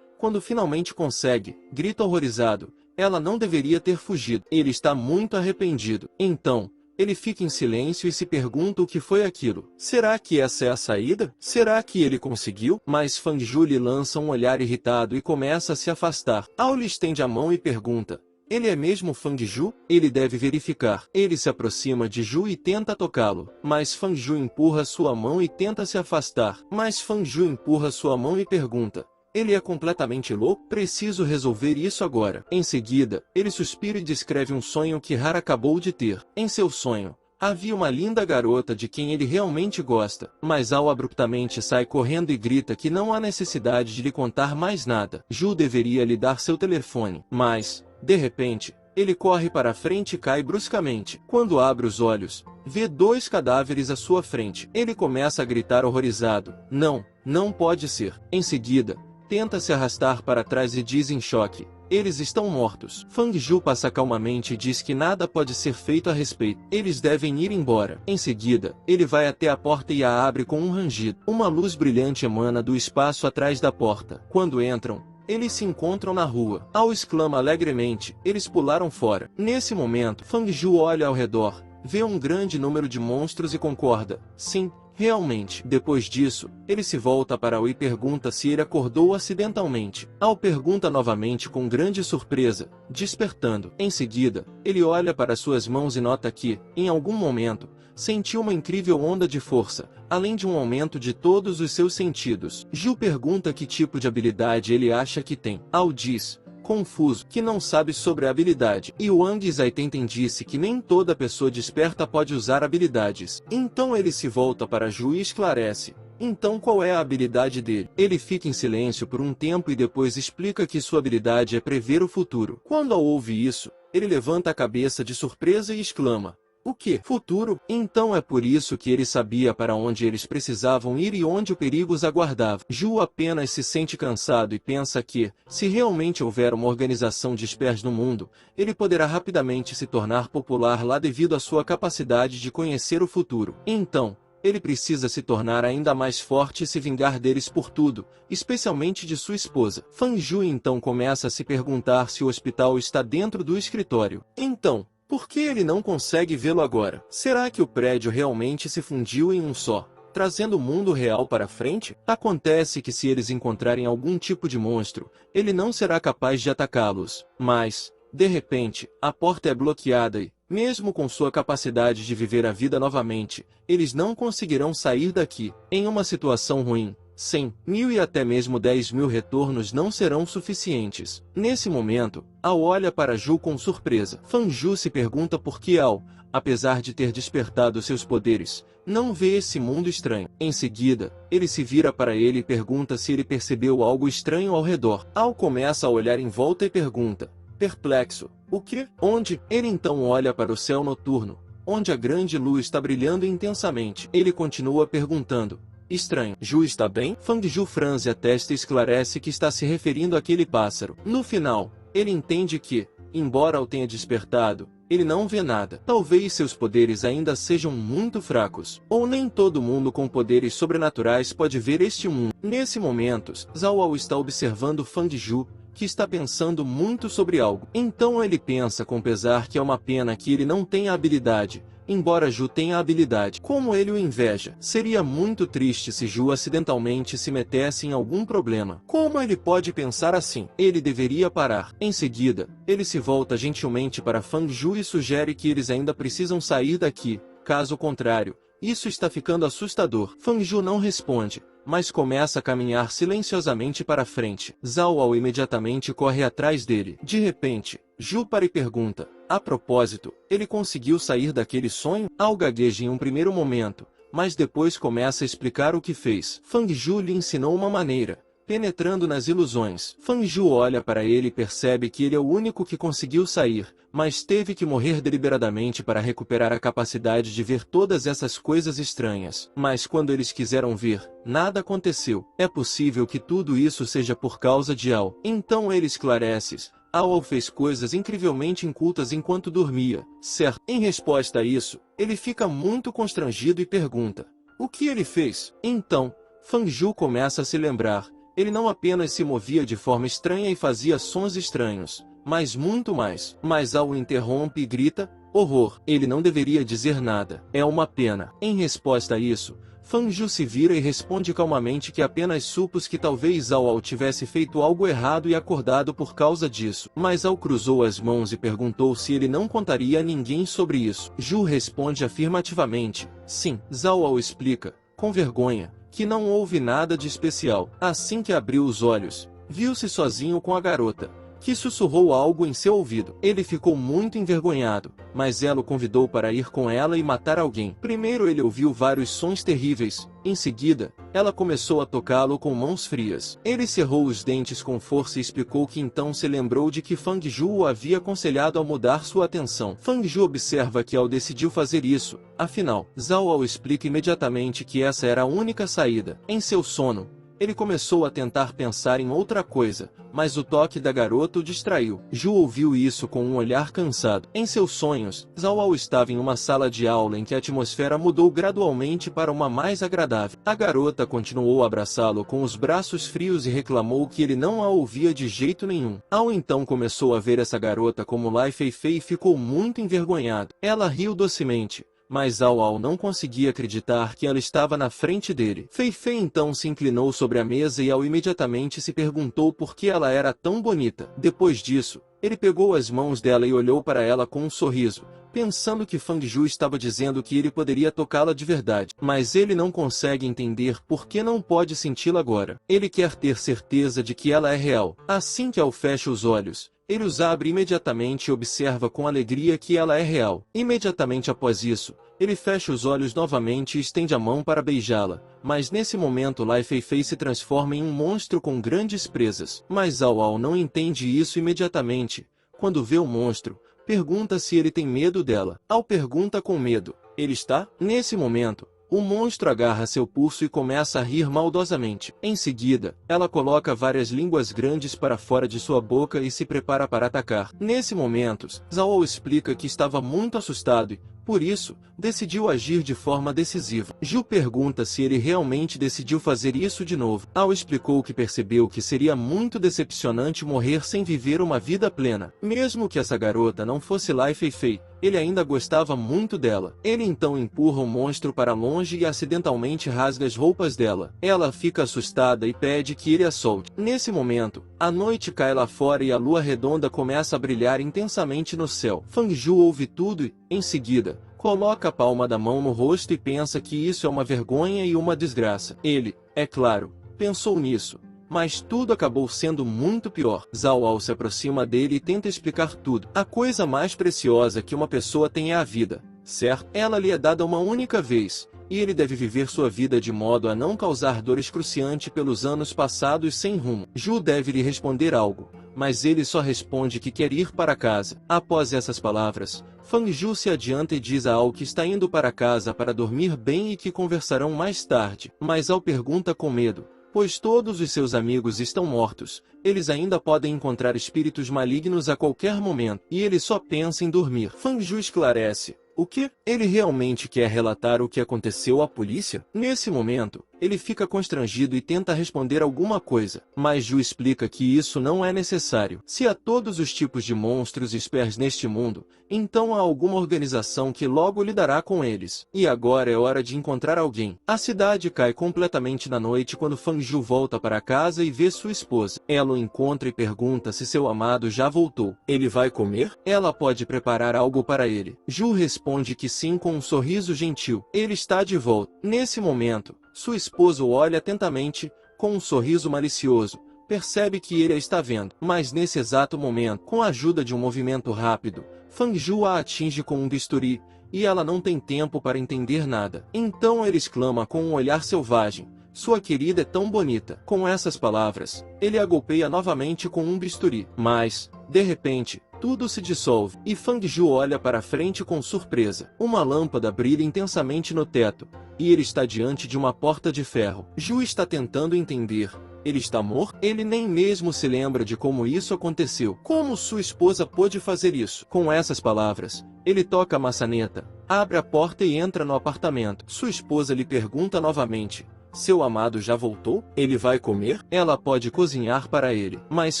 quando finalmente consegue, grita horrorizado: ela não deveria ter fugido. Ele está muito arrependido. Então, ele fica em silêncio e se pergunta o que foi aquilo. Será que essa é a saída? Será que ele conseguiu? Mas Fang Ju lhe lança um olhar irritado e começa a se afastar. Ao lhe estende a mão e pergunta: ele é mesmo Fang Ju? Ele deve verificar. Ele se aproxima de Ju e tenta tocá-lo, mas Fang Ju empurra sua mão e tenta se afastar. Mas Fang Ju empurra sua mão e pergunta: ele é completamente louco? Preciso resolver isso agora. Em seguida, ele suspira e descreve um sonho que Hara acabou de ter. Em seu sonho, havia uma linda garota de quem ele realmente gosta, mas Al abruptamente sai correndo e grita que não há necessidade de lhe contar mais nada. Ju deveria lhe dar seu telefone, mas, de repente, ele corre para a frente e cai bruscamente. Quando abre os olhos, vê 2 cadáveres à sua frente. Ele começa a gritar horrorizado: não, não pode ser. Em seguida, tenta se arrastar para trás e diz em choque: eles estão mortos. Fang Ju passa calmamente e diz que nada pode ser feito a respeito. Eles devem ir embora. Em seguida, ele vai até a porta e a abre com um rangido. Uma luz brilhante emana do espaço atrás da porta. Quando entram, eles se encontram na rua. Al exclama alegremente: eles pularam fora. Nesse momento, Fang Ju olha ao redor, vê um grande número de monstros e concorda: sim, realmente. Depois disso, ele se volta para Al e pergunta se ele acordou acidentalmente. Al pergunta novamente com grande surpresa, despertando. Em seguida, ele olha para suas mãos e nota que, em algum momento, sentiu uma incrível onda de força, além de um aumento de todos os seus sentidos. Ju pergunta que tipo de habilidade ele acha que tem. Al diz, confuso, que não sabe sobre a habilidade. E Wang Zaitenten disse que nem toda pessoa desperta pode usar habilidades. Então ele se volta para Ju e esclarece: então qual é a habilidade dele? Ele fica em silêncio por um tempo e depois explica que sua habilidade é prever o futuro. Quando Al ouve isso, ele levanta a cabeça de surpresa e exclama: o que? Futuro? Então é por isso que ele sabia para onde eles precisavam ir e onde o perigo os aguardava. Ju apenas se sente cansado e pensa que, se realmente houver uma organização de espiões no mundo, ele poderá rapidamente se tornar popular lá devido à sua capacidade de conhecer o futuro. Então, ele precisa se tornar ainda mais forte e se vingar deles por tudo, especialmente de sua esposa. Fang Ju então começa a se perguntar se o hospital está dentro do escritório. Então, por que ele não consegue vê-lo agora? Será que o prédio realmente se fundiu em um só, trazendo o mundo real para frente? Acontece que se eles encontrarem algum tipo de monstro, ele não será capaz de atacá-los. Mas, de repente, a porta é bloqueada e, mesmo com sua capacidade de viver a vida novamente, eles não conseguirão sair daqui. Em uma situação ruim, 100 mil e até mesmo 10 mil retornos não serão suficientes. Nesse momento, Al olha para Ju com surpresa. Fang Ju se pergunta por que Al, apesar de ter despertado seus poderes, não vê esse mundo estranho. Em seguida, ele se vira para ele e pergunta se ele percebeu algo estranho ao redor. Al começa a olhar em volta e pergunta, perplexo: o que? Onde? Ele então olha para o céu noturno, onde a grande luz está brilhando intensamente. Ele continua perguntando: estranho. Ju está bem? Fang Ju franze a testa e esclarece que está se referindo àquele pássaro. No final, ele entende que, embora o tenha despertado, ele não vê nada. Talvez seus poderes ainda sejam muito fracos. Ou nem todo mundo com poderes sobrenaturais pode ver este mundo. Nesse momento, Zhao Ao está observando Fang Ju, que está pensando muito sobre algo. Então ele pensa com pesar que é uma pena que ele não tenha habilidade, embora Ju tenha habilidade. Como ele o inveja. Seria muito triste se Ju acidentalmente se metesse em algum problema. Como ele pode pensar assim? Ele deveria parar. Em seguida, ele se volta gentilmente para Fang Ju e sugere que eles ainda precisam sair daqui. Caso contrário, isso está ficando assustador. Fang Ju não responde, mas começa a caminhar silenciosamente para frente. Zhao Ao imediatamente corre atrás dele. De repente, Ju para e pergunta: a propósito, ele conseguiu sair daquele sonho? Ao gagueja em um primeiro momento, mas depois começa a explicar o que fez. Fang Ju lhe ensinou uma maneira, penetrando nas ilusões. Fang Ju olha para ele e percebe que ele é o único que conseguiu sair, mas teve que morrer deliberadamente para recuperar a capacidade de ver todas essas coisas estranhas. Mas quando eles quiseram ver, nada aconteceu. É possível que tudo isso seja por causa de Ao. Então ele esclarece. Ao fez coisas incrivelmente incultas enquanto dormia, certo? Em resposta a isso, ele fica muito constrangido e pergunta: o que ele fez? Então, Fang Ju começa a se lembrar. Ele não apenas se movia de forma estranha e fazia sons estranhos, mas muito mais. Mas Ao interrompe e grita: horror! Ele não deveria dizer nada. É uma pena. Em resposta a isso, Fang Ju se vira e responde calmamente que apenas supôs que talvez Ao tivesse feito algo errado e acordado por causa disso. Mas Ao cruzou as mãos e perguntou se ele não contaria a ninguém sobre isso. Ju responde afirmativamente: sim. Zhao explica, com vergonha, que não houve nada de especial. Assim que abriu os olhos, viu-se sozinho com a garota, que sussurrou algo em seu ouvido. Ele ficou muito envergonhado, mas ela o convidou para ir com ela e matar alguém. Primeiro ele ouviu vários sons terríveis, em seguida, ela começou a tocá-lo com mãos frias. Ele cerrou os dentes com força e explicou que então se lembrou de que Fang Ju o havia aconselhado a mudar sua atenção. Fang Ju observa que Ao decidiu fazer isso, afinal, Zhao explica imediatamente que essa era a única saída. Em seu sono, ele começou a tentar pensar em outra coisa, mas o toque da garota o distraiu. Ju ouviu isso com um olhar cansado. Em seus sonhos, Zhao estava em uma sala de aula em que a atmosfera mudou gradualmente para uma mais agradável. A garota continuou a abraçá-lo com os braços frios e reclamou que ele não a ouvia de jeito nenhum. Ao então começou a ver essa garota como Lai Feifei e ficou muito envergonhado. Ela riu docemente, mas Ao não conseguia acreditar que ela estava na frente dele. Feifei então se inclinou sobre a mesa e Ao imediatamente se perguntou por que ela era tão bonita. Depois disso, ele pegou as mãos dela e olhou para ela com um sorriso, pensando que Fang Ju estava dizendo que ele poderia tocá-la de verdade. Mas ele não consegue entender por que não pode senti-la agora. Ele quer ter certeza de que ela é real. Assim que Ao fecha os olhos, ele os abre imediatamente e observa com alegria que ela é real. Imediatamente após isso, ele fecha os olhos novamente e estende a mão para beijá-la, mas nesse momento Lai Feifei se transforma em um monstro com grandes presas. Mas Ao não entende isso imediatamente. Quando vê o monstro, pergunta se ele tem medo dela. Ao pergunta com medo: ele está? Nesse momento, o monstro agarra seu pulso e começa a rir maldosamente. Em seguida, ela coloca várias línguas grandes para fora de sua boca e se prepara para atacar. Nesse momento, Zhao explica que estava muito assustado e, por isso, decidiu agir de forma decisiva. Ju pergunta se ele realmente decidiu fazer isso de novo. Ao explicou que percebeu que seria muito decepcionante morrer sem viver uma vida plena. Mesmo que essa garota não fosse Lai Feifei, ele ainda gostava muito dela. Ele então empurra o monstro para longe e acidentalmente rasga as roupas dela. Ela fica assustada e pede que ele a solte. Nesse momento, a noite cai lá fora e a lua redonda começa a brilhar intensamente no céu. Fang Ju ouve tudo e, em seguida, coloca a palma da mão no rosto e pensa que isso é uma vergonha e uma desgraça. Ele, é claro, pensou nisso. Mas tudo acabou sendo muito pior. Zhao se aproxima dele e tenta explicar tudo. A coisa mais preciosa que uma pessoa tem é a vida, certo? Ela lhe é dada uma única vez, e ele deve viver sua vida de modo a não causar dor excruciante pelos anos passados sem rumo. Ju deve lhe responder algo, mas ele só responde que quer ir para casa. Após essas palavras, Fang Ju se adianta e diz a Ao que está indo para casa para dormir bem e que conversarão mais tarde. Mas Ao pergunta com medo, pois todos os seus amigos estão mortos, eles ainda podem encontrar espíritos malignos a qualquer momento, e ele só pensa em dormir. Fang Ju esclarece: o que? Ele realmente quer relatar o que aconteceu à polícia? Nesse momento, ele fica constrangido e tenta responder alguma coisa, mas Ju explica que isso não é necessário. Se há todos os tipos de monstros e espers neste mundo, então há alguma organização que logo lidará com eles. E agora é hora de encontrar alguém. A cidade cai completamente na noite quando Fang Ju volta para casa e vê sua esposa. Ela o encontra e pergunta se seu amado já voltou. Ele vai comer? Ela pode preparar algo para ele. Ju responde que sim com um sorriso gentil. Ele está de volta. Nesse momento, sua esposa o olha atentamente, com um sorriso malicioso. Percebe que ele a está vendo. Mas nesse exato momento, com a ajuda de um movimento rápido, Fang Ju a atinge com um bisturi, e ela não tem tempo para entender nada. Então ele exclama com um olhar selvagem: "Sua querida é tão bonita." Com essas palavras, ele a golpeia novamente com um bisturi. Mas, de repente, tudo se dissolve, e Fang Ju olha para frente com surpresa. Uma lâmpada brilha intensamente no teto, e ele está diante de uma porta de ferro. Ju está tentando entender. Ele está morto? Ele nem mesmo se lembra de como isso aconteceu. Como sua esposa pôde fazer isso? Com essas palavras, ele toca a maçaneta, abre a porta e entra no apartamento. Sua esposa lhe pergunta novamente: "Seu amado já voltou? Ele vai comer?" Ela pode cozinhar para ele. Mas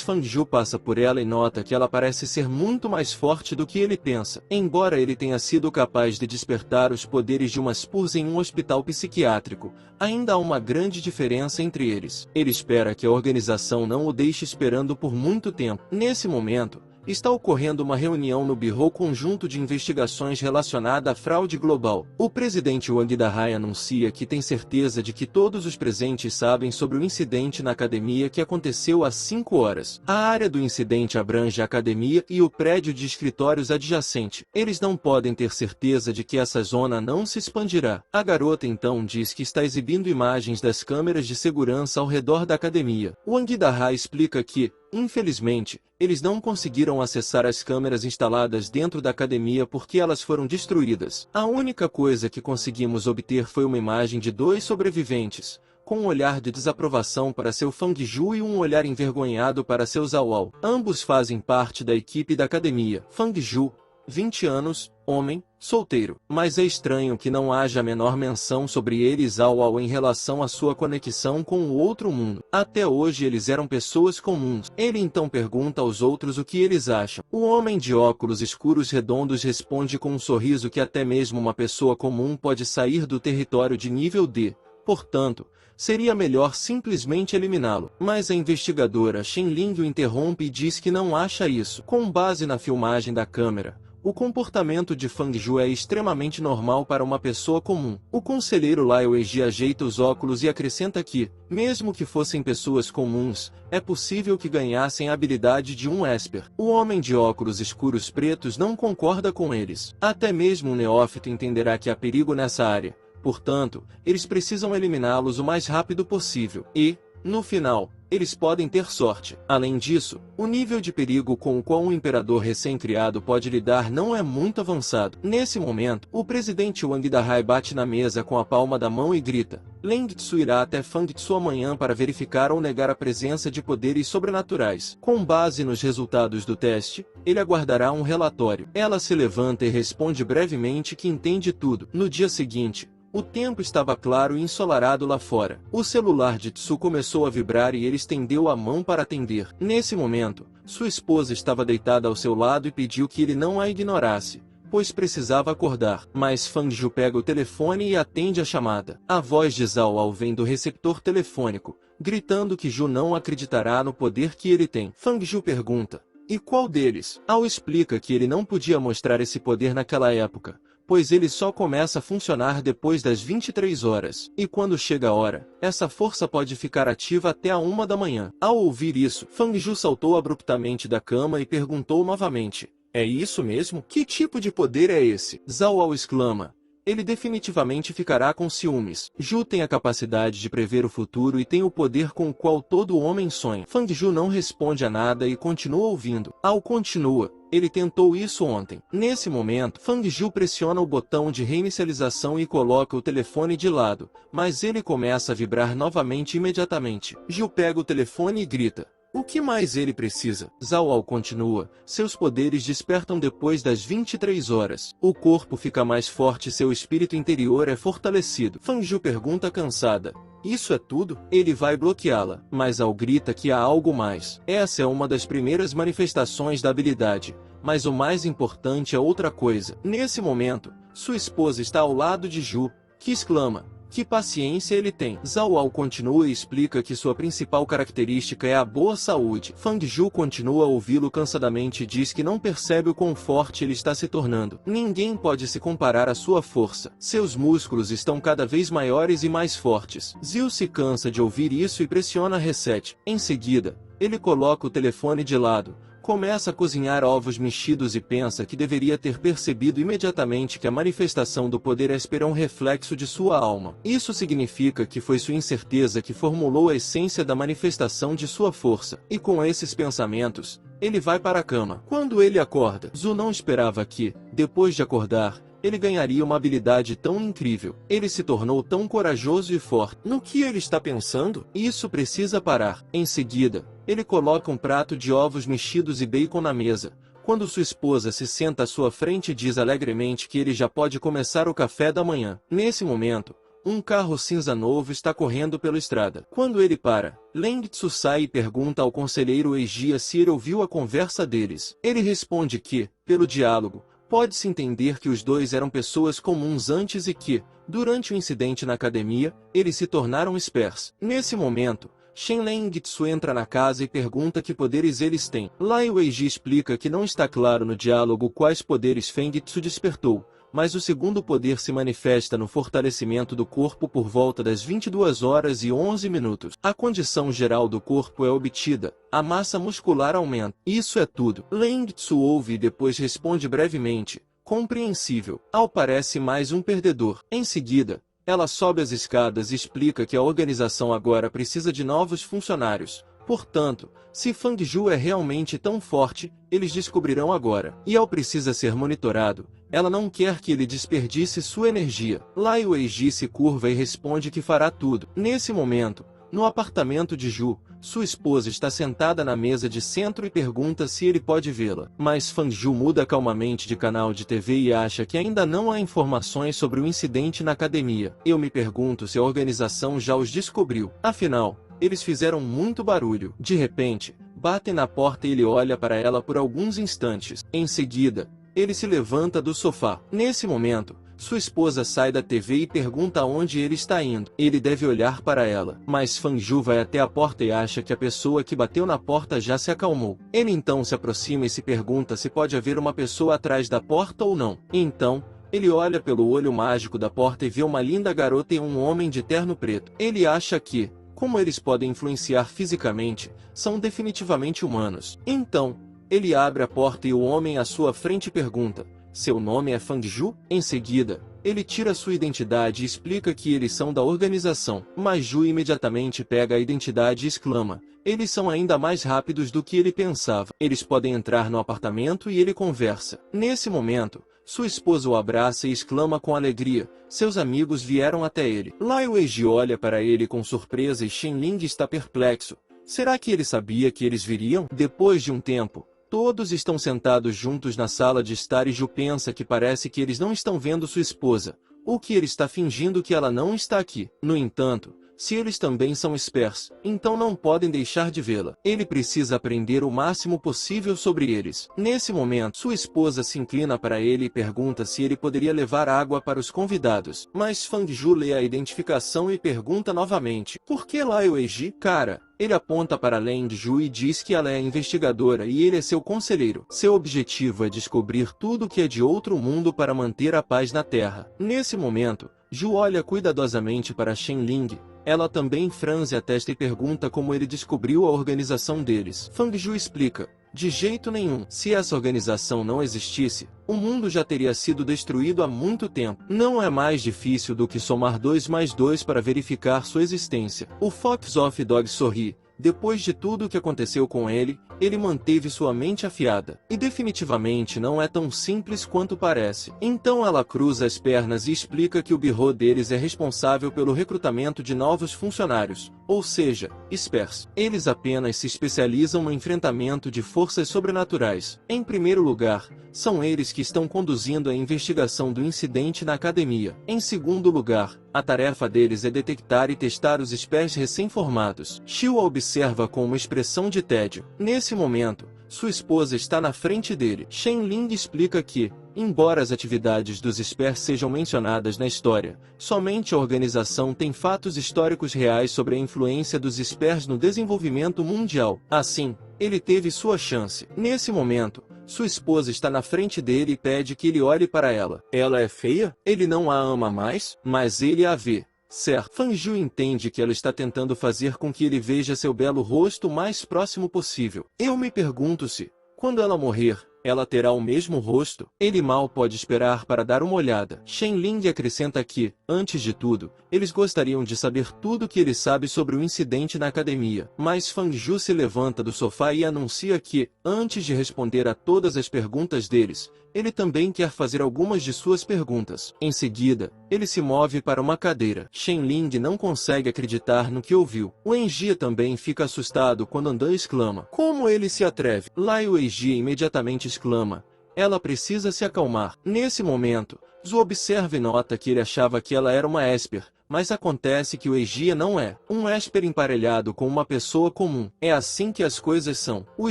Fang Ju passa por ela e nota que ela parece ser muito mais forte do que ele pensa. Embora ele tenha sido capaz de despertar os poderes de uma Spurs em um hospital psiquiátrico, ainda há uma grande diferença entre eles. Ele espera que a organização não o deixe esperando por muito tempo. Nesse momento, está ocorrendo uma reunião no Bureau Conjunto de Investigações relacionada à fraude global. O presidente Wang Dahai anuncia que tem certeza de que todos os presentes sabem sobre o incidente na academia que aconteceu há 5 horas. A área do incidente abrange a academia e o prédio de escritórios adjacente. Eles não podem ter certeza de que essa zona não se expandirá. A garota então diz que está exibindo imagens das câmeras de segurança ao redor da academia. Wang Dahai explica que, infelizmente, eles não conseguiram acessar as câmeras instaladas dentro da academia porque elas foram destruídas. A única coisa que conseguimos obter foi uma imagem de 2 sobreviventes, com um olhar de desaprovação para seu Fang Ju e um olhar envergonhado para seu Zhao Ao. Ambos fazem parte da equipe da academia. Fang Ju, 20 anos, homem, solteiro. Mas é estranho que não haja a menor menção sobre ele e Zhao Ao em relação à sua conexão com o outro mundo. Até hoje eles eram pessoas comuns. Ele então pergunta aos outros o que eles acham. O homem de óculos escuros redondos responde com um sorriso que até mesmo uma pessoa comum pode sair do território de nível D. Portanto, seria melhor simplesmente eliminá-lo. Mas a investigadora Shen Ling o interrompe e diz que não acha isso. Com base na filmagem da câmera, o comportamento de Fang Ju é extremamente normal para uma pessoa comum. O conselheiro Lai Weiji ajeita os óculos e acrescenta que, mesmo que fossem pessoas comuns, é possível que ganhassem a habilidade de um Esper. O homem de óculos escuros pretos não concorda com eles. Até mesmo um neófito entenderá que há perigo nessa área. Portanto, eles precisam eliminá-los o mais rápido possível. E, no final, eles podem ter sorte. Além disso, o nível de perigo com o qual um imperador recém-criado pode lidar não é muito avançado. Nesse momento, o presidente Wang Dahai bate na mesa com a palma da mão e grita: "Leng Tsu irá até Fang Tsu amanhã para verificar ou negar a presença de poderes sobrenaturais. Com base nos resultados do teste, ele aguardará um relatório." Ela se levanta e responde brevemente que entende tudo. No dia seguinte, o tempo estava claro e ensolarado lá fora. O celular de Tsu começou a vibrar e ele estendeu a mão para atender. Nesse momento, sua esposa estava deitada ao seu lado e pediu que ele não a ignorasse, pois precisava acordar. Mas Fang Ju pega o telefone e atende a chamada. A voz de Zhao Ao vem do receptor telefônico, gritando que Ju não acreditará no poder que ele tem. Fang Ju pergunta: "E qual deles?" Ao explica que ele não podia mostrar esse poder naquela época, pois ele só começa a funcionar depois das 23 horas. E quando chega a hora, essa força pode ficar ativa até a 1 da manhã. Ao ouvir isso, Fang Ju saltou abruptamente da cama e perguntou novamente: "É isso mesmo? Que tipo de poder é esse?" Zhao Ao exclama: "Ele definitivamente ficará com ciúmes." Ju tem a capacidade de prever o futuro e tem o poder com o qual todo homem sonha. Fang Ju não responde a nada e continua ouvindo. Ao continua: "Ele tentou isso ontem." Nesse momento, Fang Ju pressiona o botão de reinicialização e coloca o telefone de lado, mas ele começa a vibrar novamente imediatamente. Ju pega o telefone e grita: "O que mais ele precisa?" Zhao Ao continua: "Seus poderes despertam depois das 23 horas. O corpo fica mais forte e seu espírito interior é fortalecido." Fang Ju pergunta cansada: "Isso é tudo?" Ele vai bloqueá-la, mas Ao grita que há algo mais. Essa é uma das primeiras manifestações da habilidade, mas o mais importante é outra coisa. Nesse momento, sua esposa está ao lado de Ju, que exclama: "Que paciência ele tem." Zhao Ao continua e explica que sua principal característica é a boa saúde. Fang Ju continua a ouvi-lo cansadamente e diz que não percebe o quão forte ele está se tornando. Ninguém pode se comparar à sua força. Seus músculos estão cada vez maiores e mais fortes. Zil se cansa de ouvir isso e pressiona reset. Em seguida, ele coloca o telefone de lado, Começa a cozinhar ovos mexidos e pensa que deveria ter percebido imediatamente que a manifestação do poder éspero é um reflexo de sua alma. Isso significa que foi sua incerteza que formulou a essência da manifestação de sua força. E com esses pensamentos, ele vai para a cama. Quando ele acorda, Zu não esperava que, depois de acordar, ele ganharia uma habilidade tão incrível. Ele se tornou tão corajoso e forte. No que ele está pensando? Isso precisa parar. Em seguida, ele coloca um prato de ovos mexidos e bacon na mesa. Quando sua esposa se senta à sua frente e diz alegremente que ele já pode começar o café da manhã. Nesse momento, um carro cinza novo está correndo pela estrada. Quando ele para, Leng Tsu sai e pergunta ao conselheiro Eijia se ele ouviu a conversa deles. Ele responde que, pelo diálogo, pode-se entender que os dois eram pessoas comuns antes e que, durante o incidente na academia, eles se tornaram espers. Nesse momento, Shen Leng Tsu entra na casa e pergunta que poderes eles têm. Lai Weiji explica que não está claro no diálogo quais poderes Feng Tsu despertou, mas o segundo poder se manifesta no fortalecimento do corpo por volta das 22 horas e 11 minutos. A condição geral do corpo é obtida, a massa muscular aumenta. Isso é tudo. Leng Tsu ouve e depois responde brevemente, compreensível. Ao parece mais um perdedor. Em seguida, ela sobe as escadas e explica que a organização agora precisa de novos funcionários. Portanto, se Fang Ju é realmente tão forte, eles descobrirão agora. E ao precisa ser monitorado, ela não quer que ele desperdice sua energia. Lai Weiji se curva e responde que fará tudo. Nesse momento, no apartamento de Ju, sua esposa está sentada na mesa de centro e pergunta se ele pode vê-la. Mas Fang Ju muda calmamente de canal de TV e acha que ainda não há informações sobre o incidente na academia. Eu me pergunto se a organização já os descobriu. Afinal, eles fizeram muito barulho. De repente, batem na porta e ele olha para ela por alguns instantes. Em seguida, ele se levanta do sofá. Nesse momento, sua esposa sai da TV e pergunta aonde ele está indo. Ele deve olhar para ela, mas Fang Ju vai até a porta e acha que a pessoa que bateu na porta já se acalmou. Ele então se aproxima e se pergunta se pode haver uma pessoa atrás da porta ou não. Então, ele olha pelo olho mágico da porta e vê uma linda garota e um homem de terno preto. Ele acha que, como eles podem influenciar fisicamente, são definitivamente humanos. Então, ele abre a porta e o homem à sua frente pergunta, seu nome é Fang Ju? Em seguida, ele tira sua identidade e explica que eles são da organização. Mas Ju imediatamente pega a identidade e exclama, eles são ainda mais rápidos do que ele pensava. Eles podem entrar no apartamento e ele conversa. Nesse momento, sua esposa o abraça e exclama com alegria, seus amigos vieram até ele. Lai Weiji olha para ele com surpresa e Shen Ling está perplexo. Será que ele sabia que eles viriam? Depois de um tempo, todos estão sentados juntos na sala de estar e Ju pensa que parece que eles não estão vendo sua esposa, ou que ele está fingindo que ela não está aqui. No entanto, se eles também são espers, então não podem deixar de vê-la. Ele precisa aprender o máximo possível sobre eles. Nesse momento, sua esposa se inclina para ele e pergunta se ele poderia levar água para os convidados. Mas Fang Ju lê a identificação e pergunta novamente, por que Lai Weiji? Cara, ele aponta para Leng Ju e diz que ela é investigadora e ele é seu conselheiro. Seu objetivo é descobrir tudo que é de outro mundo para manter a paz na Terra. Nesse momento, Ju olha cuidadosamente para Shen Ling. Ela também franze a testa e pergunta como ele descobriu a organização deles. Fang Ju explica, de jeito nenhum. Se essa organização não existisse, o mundo já teria sido destruído há muito tempo. Não é mais difícil do que somar 2 mais 2 para verificar sua existência. O Fox of Dog sorri. Depois de tudo o que aconteceu com ele, ele manteve sua mente afiada. E definitivamente não é tão simples quanto parece. Então ela cruza as pernas e explica que o birô deles é responsável pelo recrutamento de novos funcionários, ou seja, espers. Eles apenas se especializam no enfrentamento de forças sobrenaturais. Em primeiro lugar, são eles que estão conduzindo a investigação do incidente na academia. Em segundo lugar, a tarefa deles é detectar e testar os espers recém-formados. Xiu observa com uma expressão de tédio. Nesse momento, sua esposa está na frente dele. Shen Ling explica que, embora as atividades dos espers sejam mencionadas na história, somente a organização tem fatos históricos reais sobre a influência dos espers no desenvolvimento mundial. Assim, ele teve sua chance. Nesse momento, sua esposa está na frente dele e pede que ele olhe para ela. Ela é feia? Ele não a ama mais, mas ele a vê. Certo. Fang Ju entende que ela está tentando fazer com que ele veja seu belo rosto o mais próximo possível. Eu me pergunto se, Quando ela morrer, ela terá o mesmo rosto? Ele mal pode esperar para dar uma olhada. Shen Ling acrescenta que, antes de tudo, eles gostariam de saber tudo que ele sabe sobre o incidente na academia. Mas Fang Ju se levanta do sofá e anuncia que, antes de responder a todas as perguntas deles, ele também quer fazer algumas de suas perguntas. Em seguida, ele se move para uma cadeira. Shen Ling não consegue acreditar no que ouviu. Wen Jie também fica assustado quando Andan exclama: "Como ele se atreve?" Lai Weijie imediatamente exclama: "Ela precisa se acalmar." Nesse momento, Zhu observa e nota que ele achava que ela era uma Esper, mas acontece que o Weijie não é um Esper emparelhado com uma pessoa comum. É assim que as coisas são. O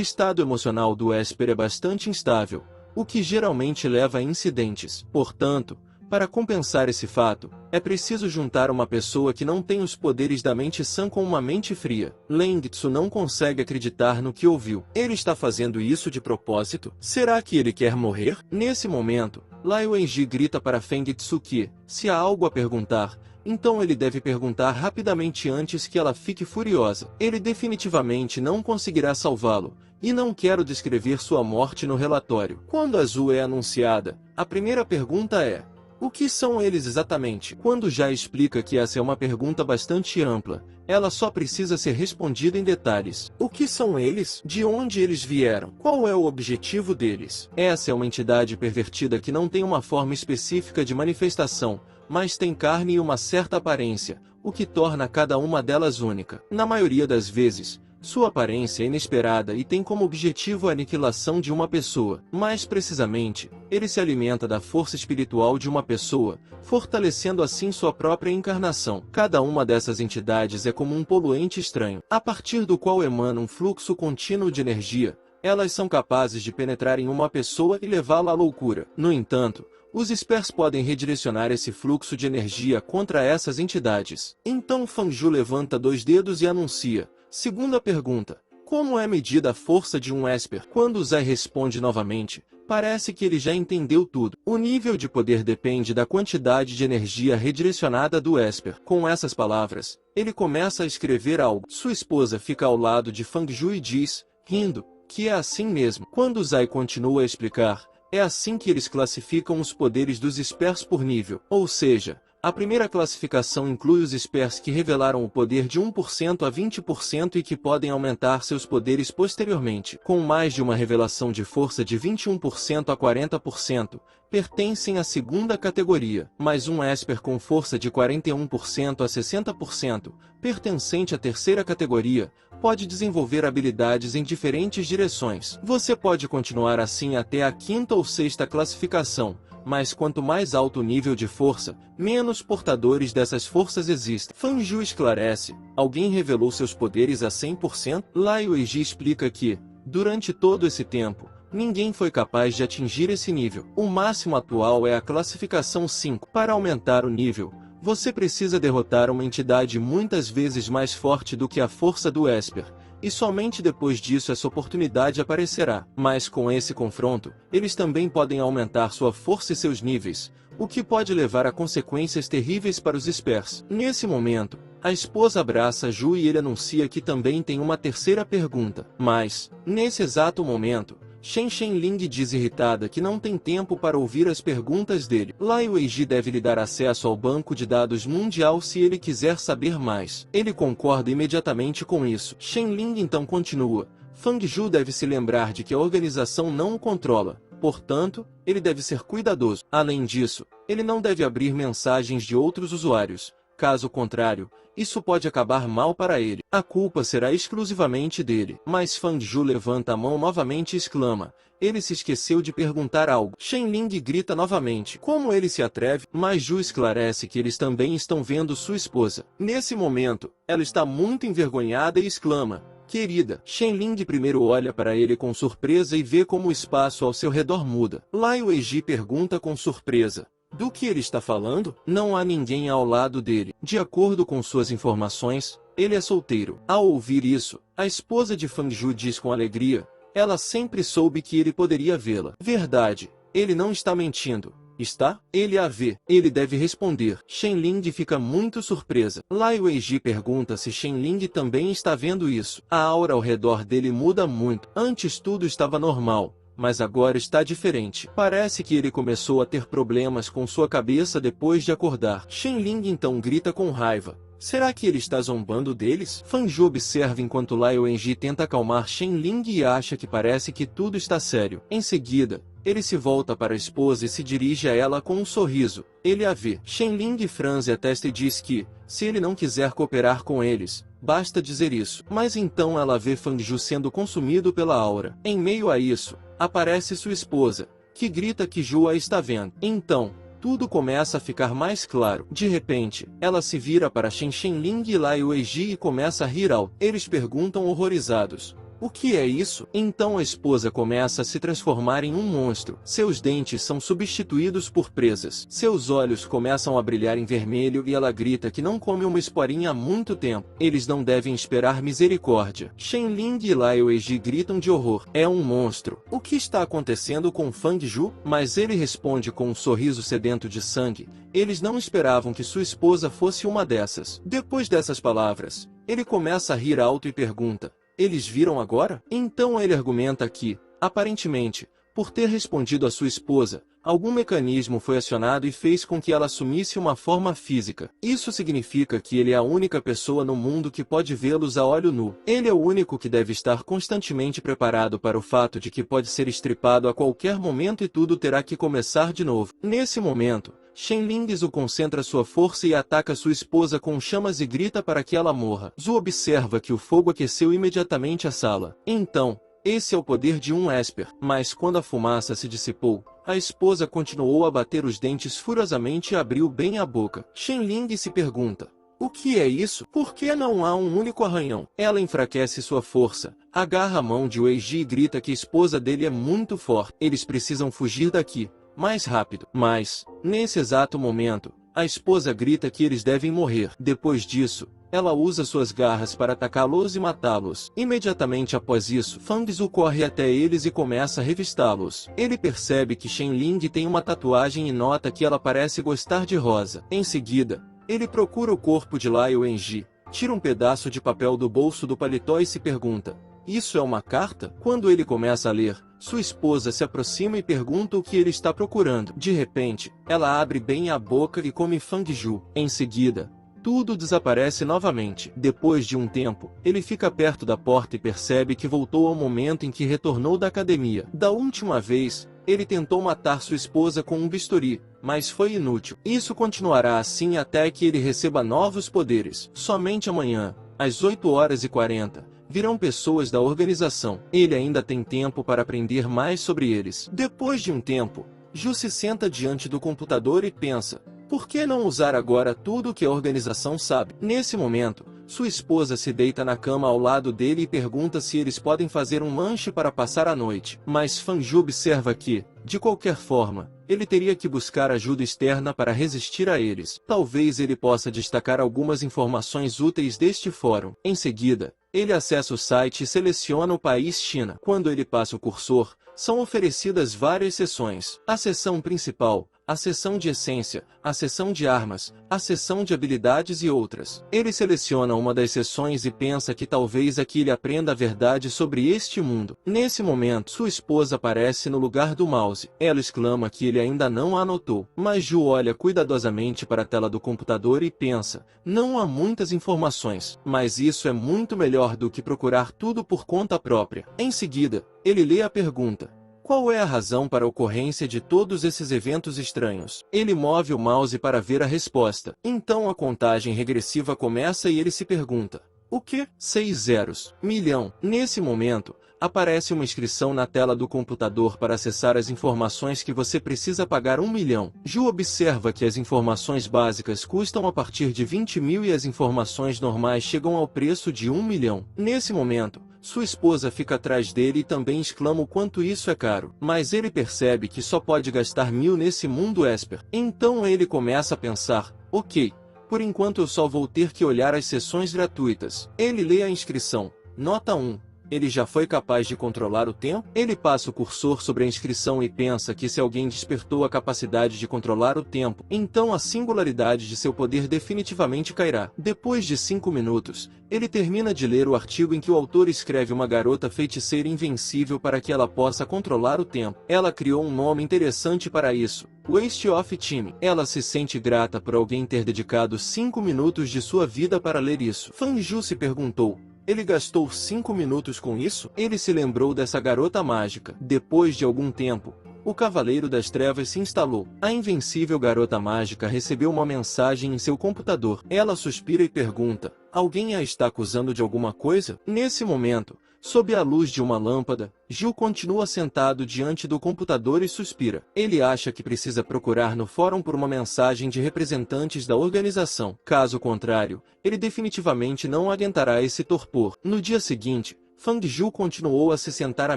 estado emocional do Esper é bastante instável, o que geralmente leva a incidentes. Portanto, para compensar esse fato, é preciso juntar uma pessoa que não tem os poderes da mente sã com uma mente fria. Leng Tsu não consegue acreditar no que ouviu. Ele está fazendo isso de propósito? Será que ele quer morrer? Nesse momento, Lai Wenji grita para Feng Tsu que, se há algo a perguntar, então ele deve perguntar rapidamente antes que ela fique furiosa. Ele definitivamente não conseguirá salvá-lo, e não quero descrever sua morte no relatório. Quando a Zhu é anunciada, a primeira pergunta é: o que são eles exatamente? Quando já explica que essa é uma pergunta bastante ampla, ela só precisa ser respondida em detalhes. O que são eles? De onde eles vieram? Qual é o objetivo deles? Essa é uma entidade pervertida que não tem uma forma específica de manifestação, mas tem carne e uma certa aparência, o que torna cada uma delas única. Na maioria das vezes, sua aparência é inesperada e tem como objetivo a aniquilação de uma pessoa. Mais precisamente, ele se alimenta da força espiritual de uma pessoa, fortalecendo assim sua própria encarnação. Cada uma dessas entidades é como um poluente estranho, a partir do qual emana um fluxo contínuo de energia. Elas são capazes de penetrar em uma pessoa e levá-la à loucura. No entanto, os Spers podem redirecionar esse fluxo de energia contra essas entidades. Então Fang Ju levanta 2 dedos e anuncia: segunda pergunta: como é medida a força de um Esper? Quando Zai responde novamente, parece que ele já entendeu tudo. O nível de poder depende da quantidade de energia redirecionada do Esper. Com essas palavras, ele começa a escrever algo. Sua esposa fica ao lado de Fang Ju e diz, rindo, que é assim mesmo. Quando Zai continua a explicar, é assim que eles classificam os poderes dos Spers por nível. Ou seja, a primeira classificação inclui os Spers que revelaram o poder de 1% a 20% e que podem aumentar seus poderes posteriormente. Com mais de uma revelação de força de 21% a 40%, pertencem à segunda categoria. Mais um Esper com força de 41% a 60%, pertencente à terceira categoria, pode desenvolver habilidades em diferentes direções. Você pode continuar assim até a quinta ou sexta classificação, mas quanto mais alto o nível de força, menos portadores dessas forças existem. Fang Ju esclarece: alguém revelou seus poderes a 100%? Lai Weijie explica que, durante todo esse tempo, ninguém foi capaz de atingir esse nível. O máximo atual é a classificação 5. Para aumentar o nível, você precisa derrotar uma entidade muitas vezes mais forte do que a força do Esper, e somente depois disso essa oportunidade aparecerá. Mas com esse confronto, eles também podem aumentar sua força e seus níveis, o que pode levar a consequências terríveis para os Spers. Nesse momento, a esposa abraça Ju e ele anuncia que também tem uma terceira pergunta. Mas, nesse exato momento, Shen Ling diz irritada que não tem tempo para ouvir as perguntas dele. Lai Weijie deve lhe dar acesso ao banco de dados mundial se ele quiser saber mais. Ele concorda imediatamente com isso. Shen Ling então continua: Fang Ju deve se lembrar de que a organização não o controla, portanto, ele deve ser cuidadoso. Além disso, ele não deve abrir mensagens de outros usuários. Caso contrário, isso pode acabar mal para ele. A culpa será exclusivamente dele. Mas Fang Ju levanta a mão novamente e exclama: ele se esqueceu de perguntar algo. Shen Ling grita novamente: como ele se atreve? Mas Ju esclarece que eles também estão vendo sua esposa. Nesse momento, ela está muito envergonhada e exclama: querida. Shen Ling primeiro olha para ele com surpresa e vê como o espaço ao seu redor muda. Lai Weijie pergunta com surpresa: do que ele está falando? Não há ninguém ao lado dele. De acordo com suas informações, ele é solteiro. Ao ouvir isso, a esposa de Fang Ju diz com alegria: ela sempre soube que ele poderia vê-la. Verdade, ele não está mentindo. Está? Ele a vê. Ele deve responder. Shenling fica muito surpresa. Lai Weiji pergunta se Shenling também está vendo isso. A aura ao redor dele muda muito. Antes tudo estava normal, mas agora está diferente. Parece que ele começou a ter problemas com sua cabeça depois de acordar. Shenling então grita com raiva. Será que ele está zombando deles? Fan Zhu observa enquanto Lai Wenji tenta acalmar Shenling e acha que parece que tudo está sério. Em seguida, ele se volta para a esposa e se dirige a ela com um sorriso. Ele a vê. Shenling franze a testa e diz que, se ele não quiser cooperar com eles, basta dizer isso. Mas então ela vê Fan Zhu sendo consumido pela aura. Em meio a isso, aparece sua esposa, que grita que Zhu a está vendo. Então, tudo começa a ficar mais claro. De repente, ela se vira para Shenling e Lai Weiji e começa a rir alto. Eles perguntam horrorizados. O que é isso? Então a esposa começa a se transformar em um monstro. Seus dentes são substituídos por presas. Seus olhos começam a brilhar em vermelho e ela grita que não come uma esporinha há muito tempo. Eles não devem esperar misericórdia. Shenling e Lai Weiji gritam de horror. É um monstro. O que está acontecendo com Fang Zhu? Mas ele responde com um sorriso sedento de sangue. Eles não esperavam que sua esposa fosse uma dessas. Depois dessas palavras, ele começa a rir alto e pergunta. Eles viram agora? Então ele argumenta que, aparentemente, por ter respondido à sua esposa, algum mecanismo foi acionado e fez com que ela assumisse uma forma física. Isso significa que ele é a única pessoa no mundo que pode vê-los a olho nu. Ele é o único que deve estar constantemente preparado para o fato de que pode ser estripado a qualquer momento e tudo terá que começar de novo. Nesse momento, Shenling concentra sua força e ataca sua esposa com chamas e grita para que ela morra. Zhu observa que o fogo aqueceu imediatamente a sala. Então, esse é o poder de um Esper. Mas quando a fumaça se dissipou, a esposa continuou a bater os dentes furiosamente e abriu bem a boca. Shenling se pergunta. O que é isso? Por que não há um único arranhão? Ela enfraquece sua força, agarra a mão de Weiji e grita que a esposa dele é muito forte. Eles precisam fugir daqui. Mais rápido. Mas, nesse exato momento, a esposa grita que eles devem morrer. Depois disso, ela usa suas garras para atacá-los e matá-los. Imediatamente após isso, Fang Zhu corre até eles e começa a revistá-los. Ele percebe que Shenling tem uma tatuagem e nota que ela parece gostar de rosa. Em seguida, ele procura o corpo de Lai Wenji, tira um pedaço de papel do bolso do paletó e se pergunta. Isso é uma carta? Quando ele começa a ler, sua esposa se aproxima e pergunta o que ele está procurando. De repente, ela abre bem a boca e come Fang Zhu. Em seguida, tudo desaparece novamente. Depois de um tempo, ele fica perto da porta e percebe que voltou ao momento em que retornou da academia. Da última vez, ele tentou matar sua esposa com um bisturi, mas foi inútil. Isso continuará assim até que ele receba novos poderes. Somente amanhã, às 8h40, virão pessoas da organização. Ele ainda tem tempo para aprender mais sobre eles. Depois de um tempo, Zhu se senta diante do computador e pensa, por que não usar agora tudo o que a organização sabe? Nesse momento, sua esposa se deita na cama ao lado dele e pergunta se eles podem fazer um lanche para passar a noite. Mas Fan Zhu observa que, de qualquer forma, ele teria que buscar ajuda externa para resistir a eles. Talvez ele possa destacar algumas informações úteis deste fórum. Em seguida, ele acessa o site e seleciona o país China. Quando ele passa o cursor, são oferecidas várias seções. A seção principal, a seção de essência, a seção de armas, a seção de habilidades e outras. Ele seleciona uma das seções e pensa que talvez aqui ele aprenda a verdade sobre este mundo. Nesse momento, sua esposa aparece no lugar do mouse. Ela exclama que ele ainda não a anotou. Mas Zhu olha cuidadosamente para a tela do computador e pensa, não há muitas informações, mas isso é muito melhor do que procurar tudo por conta própria. Em seguida, ele lê a pergunta. Qual é a razão para a ocorrência de todos esses eventos estranhos? Ele move o mouse para ver a resposta. Então a contagem regressiva começa e ele se pergunta. O que? 6 zeros. Milhão. Nesse momento, aparece uma inscrição na tela do computador para acessar as informações que você precisa pagar 1 milhão. Zhu observa que as informações básicas custam a partir de 20 mil e as informações normais chegam ao preço de 1 milhão. Nesse momento, sua esposa fica atrás dele e também exclama o quanto isso é caro. Mas ele percebe que só pode gastar 1000 nesse mundo Esper. Então ele começa a pensar, ok, por enquanto eu só vou ter que olhar as sessões gratuitas. Ele lê a inscrição. Nota 1. Ele já foi capaz de controlar o tempo? Ele passa o cursor sobre a inscrição e pensa que se alguém despertou a capacidade de controlar o tempo, então a singularidade de seu poder definitivamente cairá. Depois de 5 minutos, ele termina de ler o artigo em que o autor escreve uma garota feiticeira invencível para que ela possa controlar o tempo. Ela criou um nome interessante para isso: Waste of Time. Ela se sente grata por alguém ter dedicado 5 minutos de sua vida para ler isso. Fang Zhu se perguntou: ele gastou 5 minutos com isso? Ele se lembrou dessa garota mágica. Depois de algum tempo, o Cavaleiro das Trevas se instalou. A invencível garota mágica recebeu uma mensagem em seu computador. Ela suspira e pergunta: alguém a está acusando de alguma coisa? Nesse momento, sob a luz de uma lâmpada, Gil continua sentado diante do computador e suspira. Ele acha que precisa procurar no fórum por uma mensagem de representantes da organização. Caso contrário, ele definitivamente não aguentará esse torpor. No dia seguinte, Fang Zhu continuou a se sentar à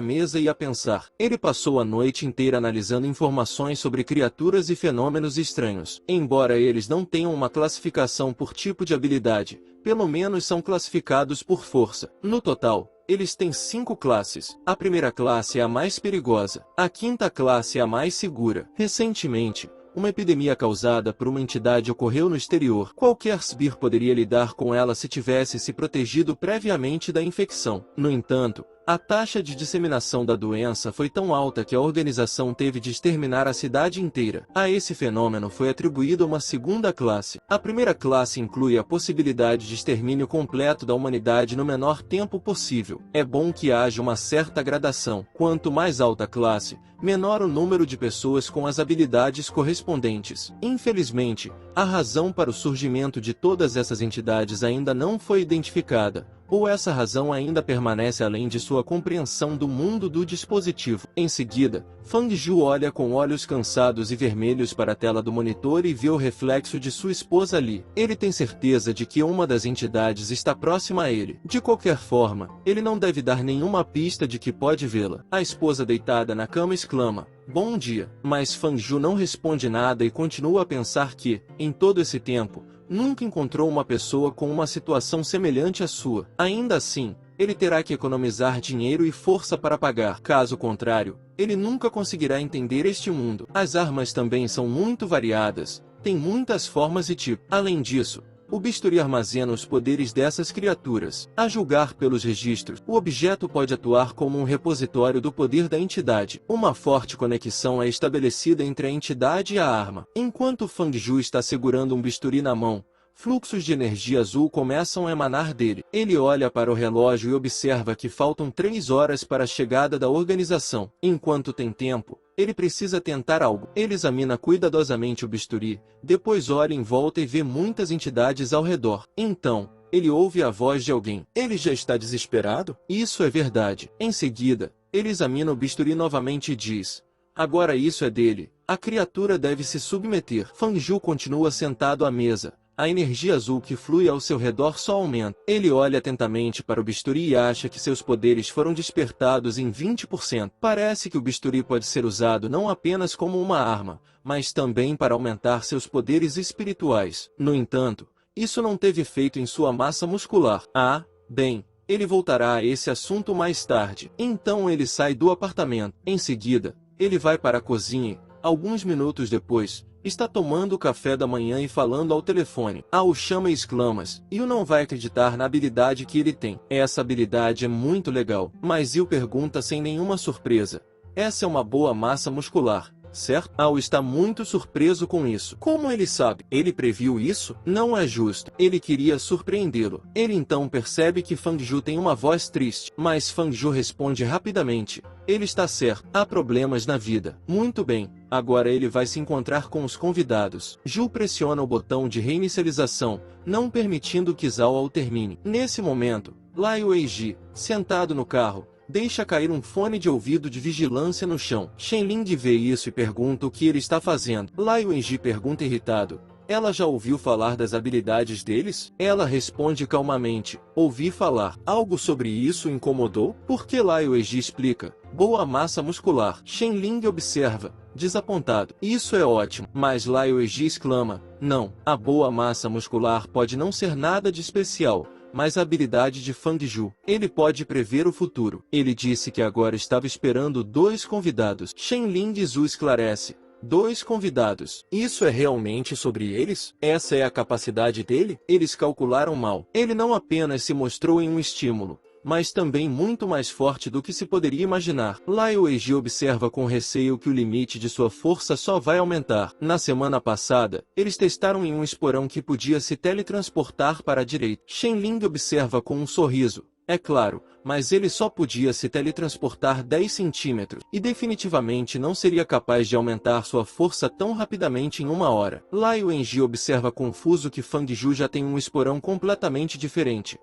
mesa e a pensar. Ele passou a noite inteira analisando informações sobre criaturas e fenômenos estranhos. Embora eles não tenham uma classificação por tipo de habilidade, pelo menos são classificados por força. No total, eles têm 5 classes. A primeira classe é a mais perigosa. A quinta classe é a mais segura. Recentemente, uma epidemia causada por uma entidade ocorreu no exterior. Qualquer Sbir poderia lidar com ela se tivesse se protegido previamente da infecção. No entanto, a taxa de disseminação da doença foi tão alta que a organização teve de exterminar a cidade inteira. A esse fenômeno foi atribuída uma segunda classe. A primeira classe inclui a possibilidade de extermínio completo da humanidade no menor tempo possível. É bom que haja uma certa gradação. Quanto mais alta a classe, menor o número de pessoas com as habilidades correspondentes. Infelizmente, a razão para o surgimento de todas essas entidades ainda não foi identificada, ou essa razão ainda permanece além de sua compreensão do mundo do dispositivo. Em seguida, Fang Zhu olha com olhos cansados e vermelhos para a tela do monitor e vê o reflexo de sua esposa ali. Ele tem certeza de que uma das entidades está próxima a ele. De qualquer forma, ele não deve dar nenhuma pista de que pode vê-la. A esposa deitada na cama exclama: "Bom dia." Mas Fang Zhu não responde nada e continua a pensar que, em todo esse tempo, nunca encontrou uma pessoa com uma situação semelhante à sua. Ainda assim, ele terá que economizar dinheiro e força para pagar. Caso contrário, ele nunca conseguirá entender este mundo. As armas também são muito variadas, têm muitas formas e tipos. Além disso, o bisturi armazena os poderes dessas criaturas. A julgar pelos registros, o objeto pode atuar como um repositório do poder da entidade. Uma forte conexão é estabelecida entre a entidade e a arma. Enquanto Fang Zhu está segurando um bisturi na mão, fluxos de energia azul começam a emanar dele. Ele olha para o relógio e observa que faltam 3 horas para a chegada da organização. Enquanto tem tempo, ele precisa tentar algo. Ele examina cuidadosamente o bisturi, depois olha em volta e vê muitas entidades ao redor. Então, ele ouve a voz de alguém. Ele já está desesperado? Isso é verdade. Em seguida, ele examina o bisturi novamente e diz: agora isso é dele. A criatura deve se submeter. Fang Zhu continua sentado à mesa. A energia azul que flui ao seu redor só aumenta. Ele olha atentamente para o bisturi e acha que seus poderes foram despertados em 20%. Parece que o bisturi pode ser usado não apenas como uma arma, mas também para aumentar seus poderes espirituais. No entanto, isso não teve efeito em sua massa muscular. Ah, bem, ele voltará a esse assunto mais tarde. Então ele sai do apartamento. Em seguida, ele vai para a cozinha. Alguns minutos depois, está tomando o café da manhã e falando ao telefone. Ah, o chama e exclamas: "Yu não vai acreditar na habilidade que ele tem. Essa habilidade é muito legal." Mas Yu pergunta sem nenhuma surpresa: "Essa é uma boa massa muscular, certo?" Ao está muito surpreso com isso. Como ele sabe? Ele previu isso? Não é justo. Ele queria surpreendê-lo. Ele então percebe que Fang Zhu tem uma voz triste. Mas Fang Zhu responde rapidamente: ele está certo. Há problemas na vida. Muito bem. Agora ele vai se encontrar com os convidados. Zhu pressiona o botão de reinicialização, não permitindo que Zhao o termine. Nesse momento, Lai Weiji, sentado no carro, deixa cair um fone de ouvido de vigilância no chão. Shenling vê isso e pergunta o que ele está fazendo. Lai Weiji pergunta irritado: ela já ouviu falar das habilidades deles? Ela responde calmamente: ouvi falar. Algo sobre isso o incomodou? Porque Lai Weiji explica: boa massa muscular. Shenling observa, desapontado: isso é ótimo. Mas Lai Weiji exclama: não, a boa massa muscular pode não ser nada de especial, mas a habilidade de Fang Zhu. Ele pode prever o futuro. Ele disse que agora estava esperando 2 convidados. Shenling Zhu esclarece. 2 convidados. Isso é realmente sobre eles? Essa é a capacidade dele? Eles calcularam mal. Ele não apenas se mostrou em um estímulo, mas também muito mais forte do que se poderia imaginar. Lai Weiji observa com receio que o limite de sua força só vai aumentar. Na semana passada, eles testaram em um esporão que podia se teletransportar para a direita. Shenling observa com um sorriso. É claro, mas ele só podia se teletransportar 10 centímetros, e definitivamente não seria capaz de aumentar sua força tão rapidamente em uma hora. Lai Wenji observa confuso que Fang Zhu já tem um esporão completamente diferente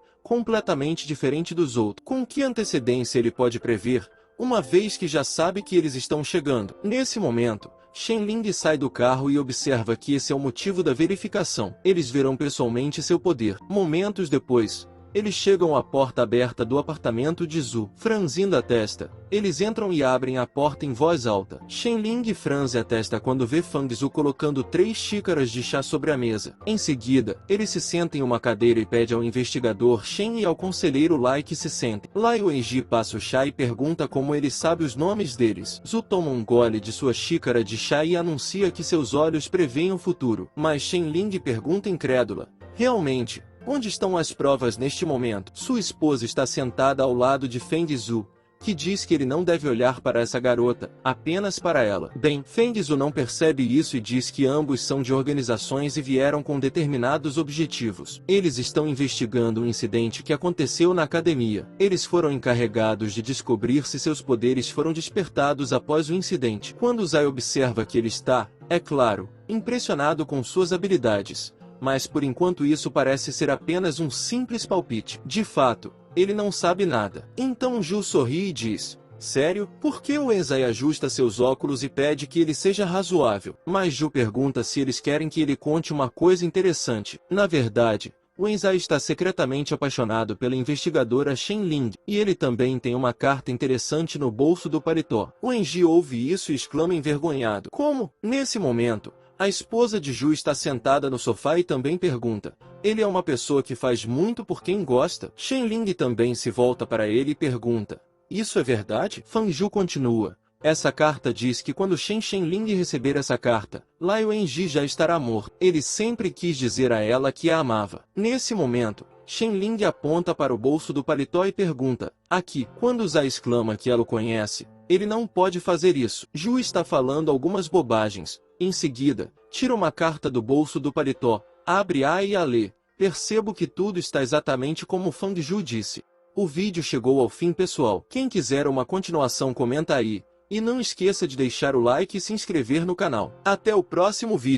dos outros. Com que antecedência ele pode prever, uma vez que já sabe que eles estão chegando? Nesse momento, Shenling sai do carro e observa que esse é o motivo da verificação. Eles verão pessoalmente seu poder. Momentos depois, eles chegam à porta aberta do apartamento de Zhu. Franzindo a testa, eles entram e abrem a porta em voz alta. Shenling franze a testa quando vê Fang Zhu colocando 3 xícaras de chá sobre a mesa. Em seguida, ele se senta em uma cadeira e pede ao investigador Shen e ao conselheiro Lai que se sentem. Lai Wenji passa o chá e pergunta como ele sabe os nomes deles. Zhu toma um gole de sua xícara de chá e anuncia que seus olhos preveem o futuro. Mas Shenling pergunta incrédula. Realmente? Onde estão as provas neste momento? Sua esposa está sentada ao lado de Feng Zhu, que diz que ele não deve olhar para essa garota, apenas para ela. Bem, Feng Zhu não percebe isso e diz que ambos são de organizações e vieram com determinados objetivos. Eles estão investigando um incidente que aconteceu na academia. Eles foram encarregados de descobrir se seus poderes foram despertados após o incidente. Quando Zai observa que ele está, é claro, impressionado com suas habilidades. Mas por enquanto isso parece ser apenas um simples palpite. De fato, ele não sabe nada. Então Zhu sorri e diz, sério? Por que o Enzai ajusta seus óculos e pede que ele seja razoável? Mas Zhu pergunta se eles querem que ele conte uma coisa interessante. Na verdade, o Enzai está secretamente apaixonado pela investigadora Shenling, e ele também tem uma carta interessante no bolso do paletó. O Enji ouve isso e exclama envergonhado. Como? Nesse momento, a esposa de Zhu está sentada no sofá e também pergunta, ele é uma pessoa que faz muito por quem gosta? Shenling também se volta para ele e pergunta, isso é verdade? Fang Zhu continua, essa carta diz que quando Shenling receber essa carta, Lai Wenji já estará morto. Ele sempre quis dizer a ela que a amava. Nesse momento, Shenling aponta para o bolso do paletó e pergunta, aqui. Quando Zai exclama que ela o conhece, ele não pode fazer isso. Zhu está falando algumas bobagens. Em seguida, tira uma carta do bolso do paletó, abre-a e a lê. Percebo que tudo está exatamente como Fang Zhu disse. O vídeo chegou ao fim, pessoal. Quem quiser uma continuação comenta aí. E não esqueça de deixar o like e se inscrever no canal. Até o próximo vídeo.